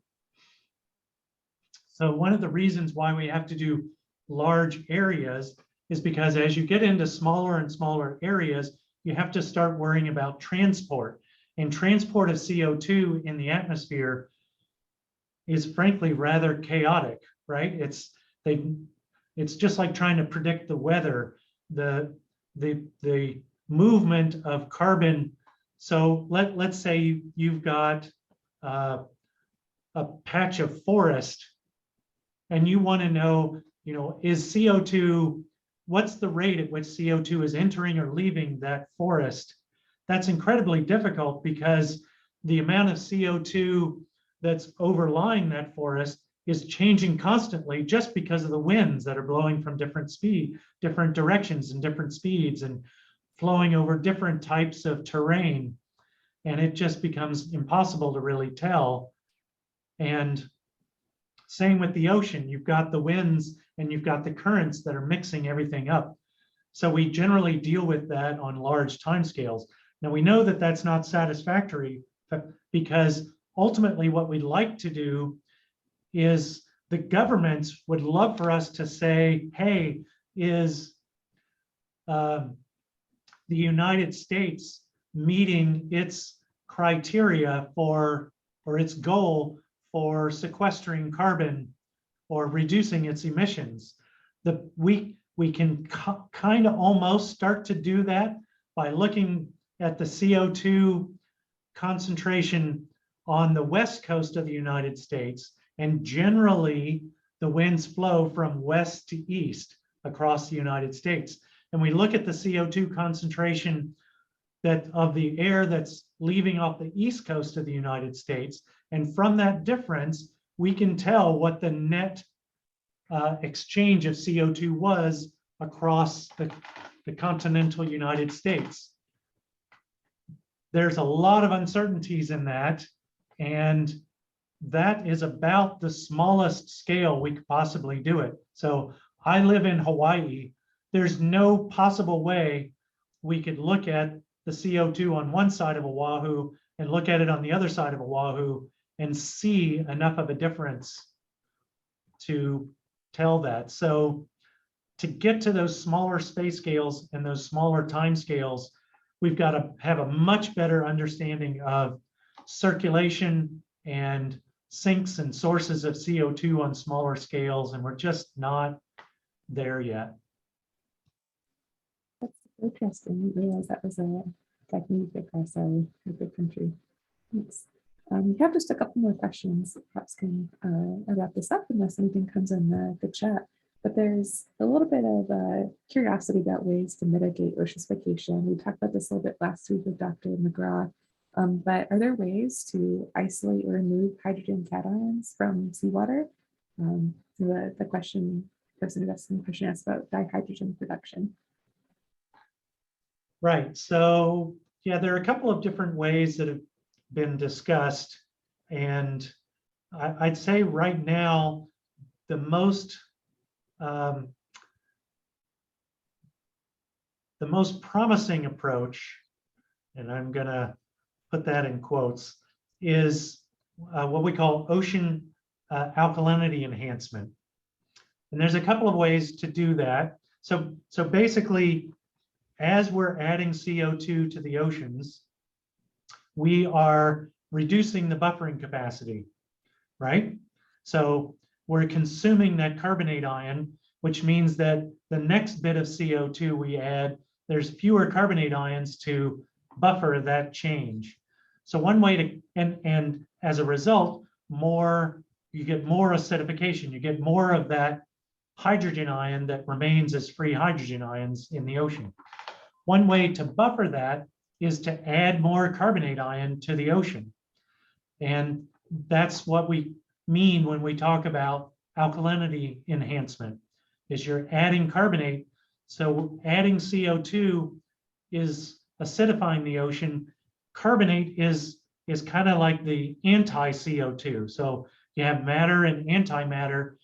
So one of the reasons why we have to do large areas is because as you get into smaller and smaller areas, you have to start worrying about transport. And transport of CO2 in the atmosphere is frankly rather chaotic, right? It's just like trying to predict the weather, the movement of carbon. So let's say you've got a patch of forest, and you want to know, is CO2, what's the rate at which CO2 is entering or leaving that forest? That's incredibly difficult because the amount of CO2 that's overlying that forest is changing constantly just because of the winds that are blowing from different directions and different speeds and flowing over different types of terrain. And it just becomes impossible to really tell. And same with the ocean, you've got the winds and you've got the currents that are mixing everything up. So we generally deal with that on large timescales. Now we know that that's not satisfactory because ultimately what we'd like to do is the governments would love for us to say, hey, is the United States meeting its criteria for, or its goal for sequestering carbon or reducing its emissions? We can kind of almost start to do that by looking at the CO2 concentration on the west coast of the United States. And generally, the winds flow from west to east across the United States. And we look at the CO2 concentration of the air that's leaving off the east coast of the United States. And from that difference, we can tell what the net exchange of CO2 was across the continental United States. There's a lot of uncertainties in that, and that is about the smallest scale we could possibly do it. So I live in Hawaii. There's no possible way we could look at the CO2 on one side of Oahu and look at it on the other side of Oahu and see enough of a difference to tell that. So to get to those smaller space scales and those smaller time scales, we've got to have a much better understanding of circulation and sinks and sources of CO2 on smaller scales, and we're just not there yet. That's interesting. I didn't realize that was a technique across our big country. Thanks. We have just a couple more questions. Perhaps can wrap this up unless anything comes in the chat. But there's a little bit of curiosity about ways to mitigate oceanification. We talked about this a little bit last week with Dr. McGraw. But are there ways to isolate or remove hydrogen cations from seawater? The question asked about dihydrogen production. Right. So yeah, there are a couple of different ways that have been discussed, and I'd say right now the most promising approach, and I'm going to put that in quotes, is what we call ocean alkalinity enhancement. And there's a couple of ways to do that. So basically, as we're adding CO2 to the oceans, we are reducing the buffering capacity, right? So we're consuming that carbonate ion, which means that the next bit of CO2 we add, there's fewer carbonate ions to buffer that change. So one way to, and as a result, you get more acidification, you get more of that hydrogen ion that remains as free hydrogen ions in the ocean. One way to buffer that is to add more carbonate ion to the ocean. And that's what we mean when we talk about alkalinity enhancement, is you're adding carbonate. So adding CO2 is acidifying the ocean. Carbonate is is kind of like the anti-CO2. So you have matter and antimatter.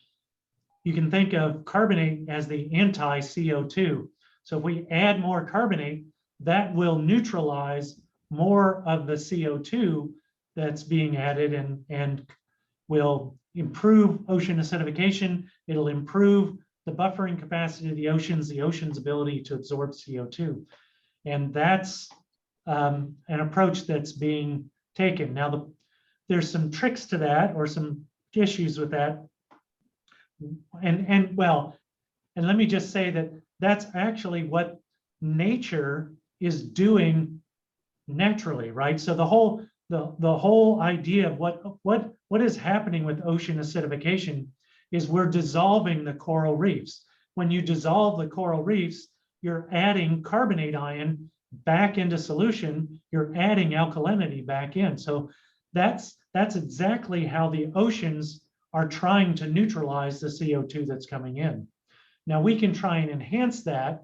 You can think of carbonate as the anti-CO2. So if we add more carbonate, that will neutralize more of the CO2 that's being added and will improve ocean acidification. It'll improve the buffering capacity of the ocean's ability to absorb CO2. And that's an approach that's being taken. Now, there's some tricks to that or some issues with that. And let me just say that that's actually what nature is doing naturally, right? So the whole idea of what is happening with ocean acidification is we're dissolving the coral reefs. When you dissolve the coral reefs, you're adding carbonate ion back into solution, you're adding alkalinity back in. So that's exactly how the oceans are trying to neutralize the CO2 that's coming in. Now we can try and enhance that.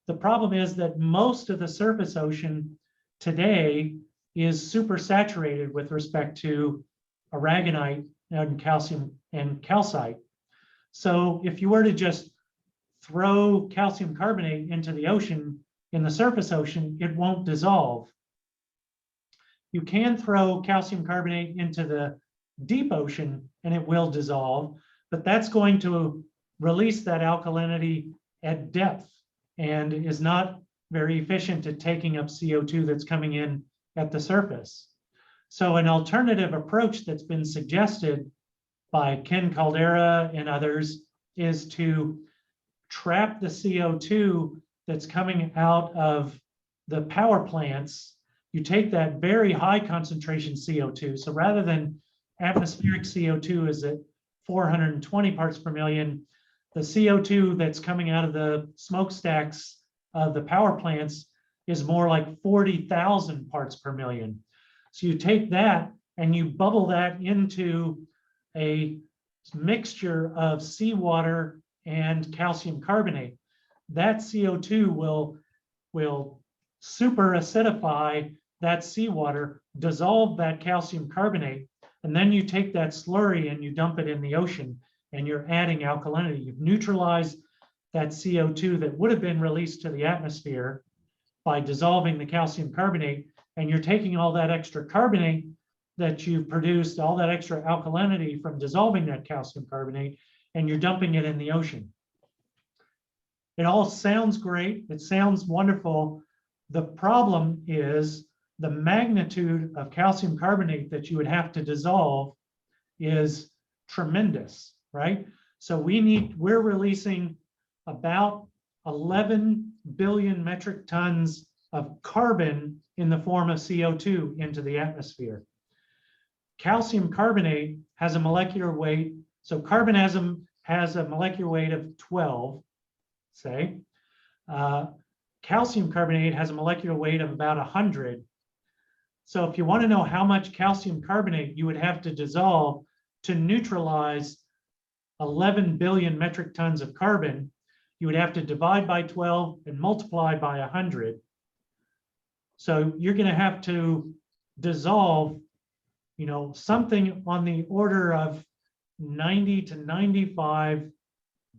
The problem is that most of the surface ocean today is super saturated with respect to aragonite and calcium and calcite. So if you were to just throw calcium carbonate into the ocean, in the surface ocean, it won't dissolve. You can throw calcium carbonate into the deep ocean and it will dissolve, but that's going to release that alkalinity at depth and is not very efficient at taking up CO2 that's coming in at the surface. So an alternative approach that's been suggested by Ken Caldera and others is to trap the CO2 that's coming out of the power plants. You take that very high concentration CO2. So rather than atmospheric CO2 is at 420 parts per million, the CO2 that's coming out of the smokestacks of the power plants is more like 40,000 parts per million. So you take that and you bubble that into a mixture of seawater and calcium carbonate. That CO2 will super acidify that seawater, dissolve that calcium carbonate, and then you take that slurry and you dump it in the ocean and you're adding alkalinity. You've neutralized that CO2 that would have been released to the atmosphere by dissolving the calcium carbonate, and you're taking all that extra carbonate that you've produced, all that extra alkalinity from dissolving that calcium carbonate, and you're dumping it in the ocean. It all sounds great. It sounds wonderful. The problem is the magnitude of calcium carbonate that you would have to dissolve is tremendous, right? So we're releasing about 11 billion metric tons of carbon in the form of CO2 into the atmosphere. Calcium carbonate has a molecular weight. So carbon has a molecular weight of 12, say. Calcium carbonate has a molecular weight of about 100. So if you want to know how much calcium carbonate you would have to dissolve to neutralize 11 billion metric tons of carbon, you would have to divide by 12 and multiply by 100. So you're going to have to dissolve, something on the order of 90 to 95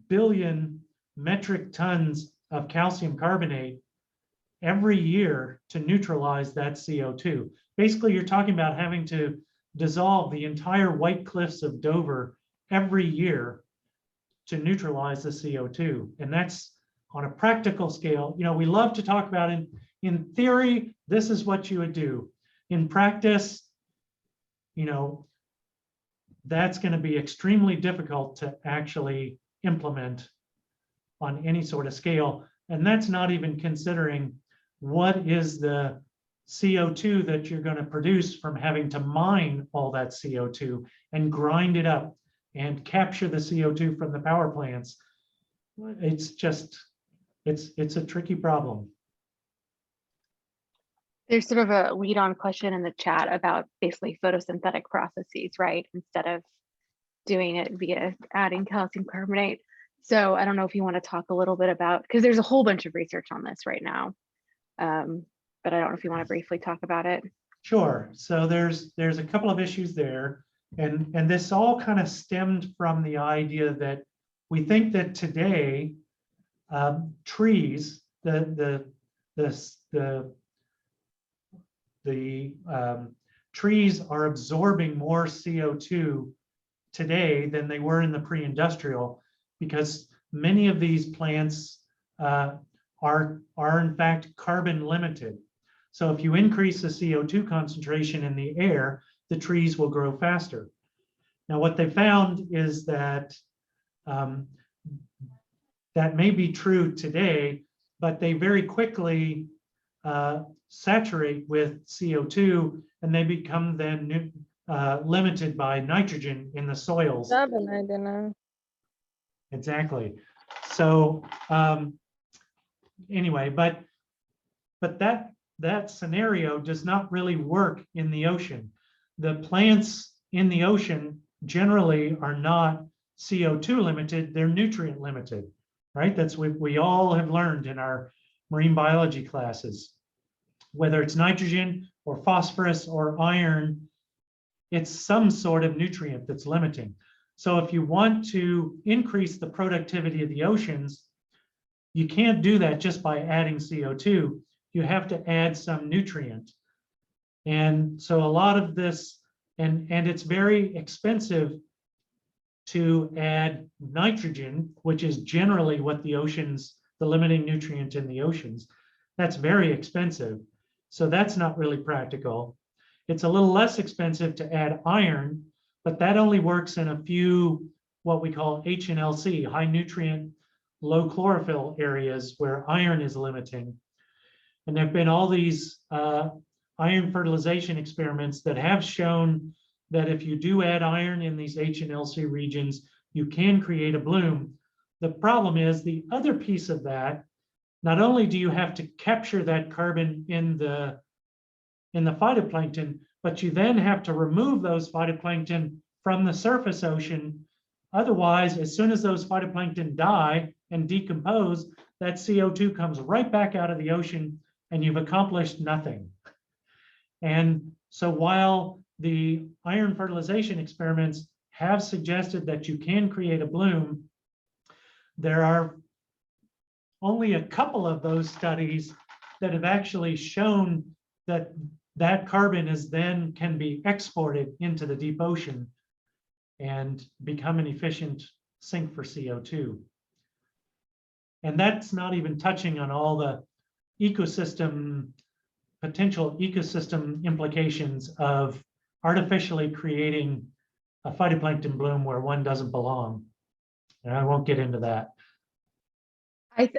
billion metric tons of calcium carbonate every year to neutralize that CO2. Basically, you're talking about having to dissolve the entire White Cliffs of Dover every year to neutralize the CO2. And that's on a practical scale. We love to talk about in theory, this is what you would do. In practice, that's going to be extremely difficult to actually implement on any sort of scale. And that's not even considering what is the CO2 that you're going to produce from having to mine all that CO2 and grind it up and capture the CO2 from the power plants. It's a tricky problem. There's sort of a lead-on question in the chat about basically photosynthetic processes, right? Instead of doing it via adding calcium carbonate. So I don't know if you want to talk a little bit about, because there's a whole bunch of research on this right now, but I don't know if you want to briefly talk about it. Sure. So there's a couple of issues there. And this all kind of stemmed from the idea that we think that today trees, the trees are absorbing more CO2 today than they were in the pre-industrial, because many of these plants are in fact carbon limited. So if you increase the CO2 concentration in the air, the trees will grow faster. Now, what they found is that that may be true today, but they very quickly saturate with CO2, and they become then limited by nitrogen in the soils. Exactly. So anyway, but that scenario does not really work in the ocean. The plants in the ocean generally are not CO2 limited, they're nutrient limited, right? That's what we all have learned in our marine biology classes. Whether it's nitrogen or phosphorus or iron, it's some sort of nutrient that's limiting. So if you want to increase the productivity of the oceans, you can't do that just by adding CO2. You have to add some nutrient. And so a lot of this, and it's very expensive to add nitrogen, which is generally what the oceans, the limiting nutrient in the oceans, that's very expensive. So that's not really practical. It's a little less expensive to add iron, but that only works in a few what we call HNLC, high nutrient, low chlorophyll areas where iron is limiting. And there have been all these iron fertilization experiments that have shown that if you do add iron in these HNLC regions, you can create a bloom. The problem is the other piece of that, not only do you have to capture that carbon in the phytoplankton, but you then have to remove those phytoplankton from the surface ocean. Otherwise, as soon as those phytoplankton die and decompose, that CO2 comes right back out of the ocean and you've accomplished nothing. And so while the iron fertilization experiments have suggested that you can create a bloom, there are only a couple of those studies that have actually shown that that carbon is then can be exported into the deep ocean and become an efficient sink for CO2. And that's not even touching on all the potential ecosystem implications of artificially creating a phytoplankton bloom where one doesn't belong. And I won't get into that.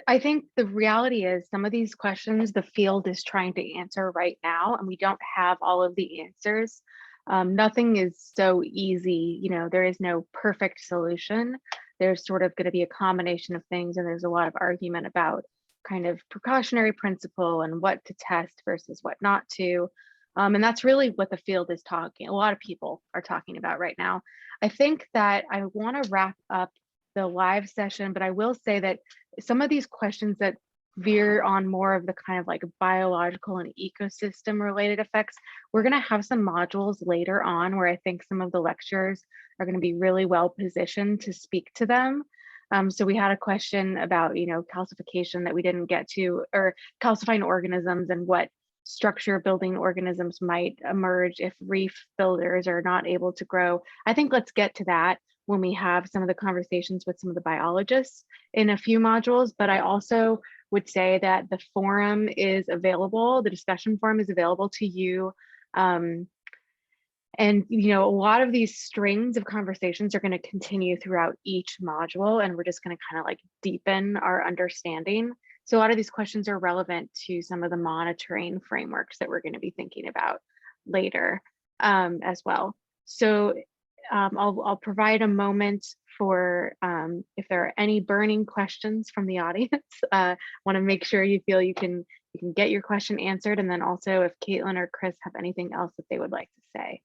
I think the reality is some of these questions the field is trying to answer right now, and we don't have all of the answers. Nothing is so easy, you know, there is no perfect solution. There's sort of going to be a combination of things, and there's a lot of argument about kind of precautionary principle and what to test versus what not to. And that's really what the field is talking, a lot of people are talking about right now. I think that I want to wrap up the live session, but I will say that some of these questions that veer on more of the kind of like biological and ecosystem related effects, we're going to have some modules later on where I think some of the lecturers are going to be really well positioned to speak to them. So we had a question about, you know, calcification that we didn't get to, or calcifying organisms and what structure building organisms might emerge if reef builders are not able to grow. I think let's get to that when we have some of the conversations with some of the biologists in a few modules, but I also would say that the forum is available, the discussion forum is available to you. And you know, a lot of these strings of conversations are going to continue throughout each module, and we're just going to kind of like deepen our understanding. So a lot of these questions are relevant to some of the monitoring frameworks that we're going to be thinking about later as well. So I'll provide a moment for if there are any burning questions from the audience. Want to make sure you feel you can get your question answered, and then also if Caitlin or Chris have anything else that they would like to say.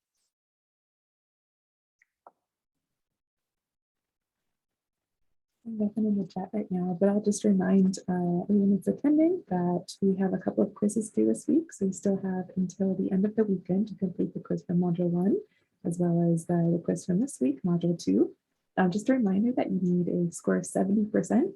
Nothing in the chat right now, but I'll just remind everyone that's attending that we have a couple of quizzes due this week. So we still have until the end of the weekend to complete the quiz from Module 1, as well as the quiz from this week, Module 2. Just a reminder that you need a score of 70%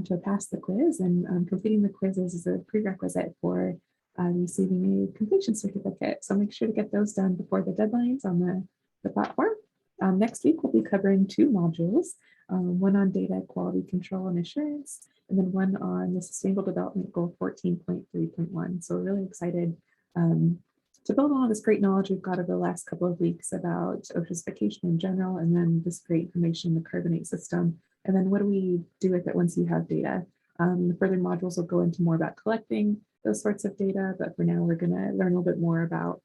to pass the quiz, and completing the quizzes is a prerequisite for receiving a completion certificate. So make sure to get those done before the deadlines on the platform. Next week, we'll be covering 2 modules. One on data quality control and assurance, and then one on the Sustainable Development Goal 14.3.1. So we're really excited to build on all this great knowledge we've got over the last couple of weeks about oceanification in general, and then this great information in the carbonate system. And then what do we do with it once you have data? The further modules will go into more about collecting those sorts of data, but for now we're going to learn a little bit more about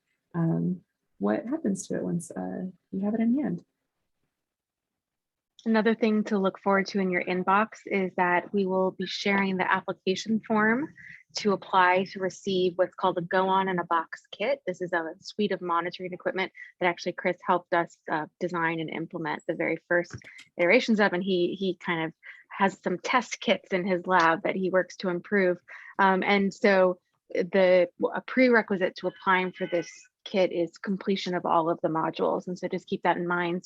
what happens to it once you have it in hand. Another thing to look forward to in your inbox is that we will be sharing the application form to apply to receive what's called a Go On in a Box kit. This is a suite of monitoring equipment that actually Chris helped us design and implement the very first iterations of, and he kind of has some test kits in his lab that he works to improve. And so a prerequisite to applying for this kit is completion of all of the modules. And so just keep that in mind,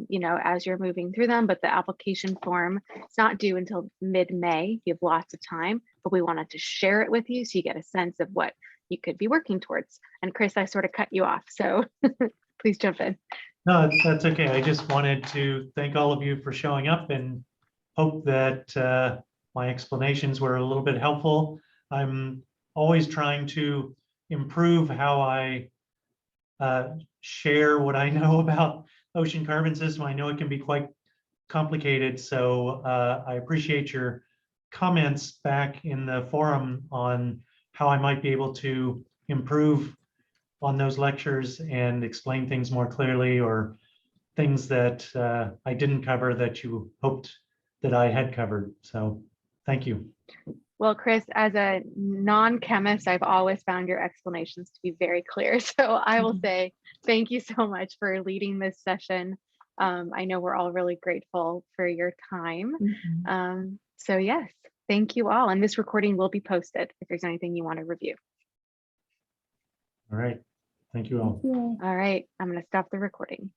you know, as you're moving through them. But the application form, it's not due until mid-May. You have lots of time, but we wanted to share it with you so you get a sense of what you could be working towards. And Chris, I sort of cut you off, so please jump in. No, that's okay. I just wanted to thank all of you for showing up and hope that my explanations were a little bit helpful. I'm always trying to improve how I share what I know about ocean carbon system. I know it can be quite complicated, so I appreciate your comments back in the forum on how I might be able to improve on those lectures and explain things more clearly, or things that I didn't cover that you hoped that I had covered. So thank you. Well, Chris, as a non-chemist, I've always found your explanations to be very clear. So I will say thank you so much for leading this session. I know we're all really grateful for your time. So yes, thank you all. And this recording will be posted if there's anything you want to review. All right. Thank you all. All right, I'm going to stop the recording.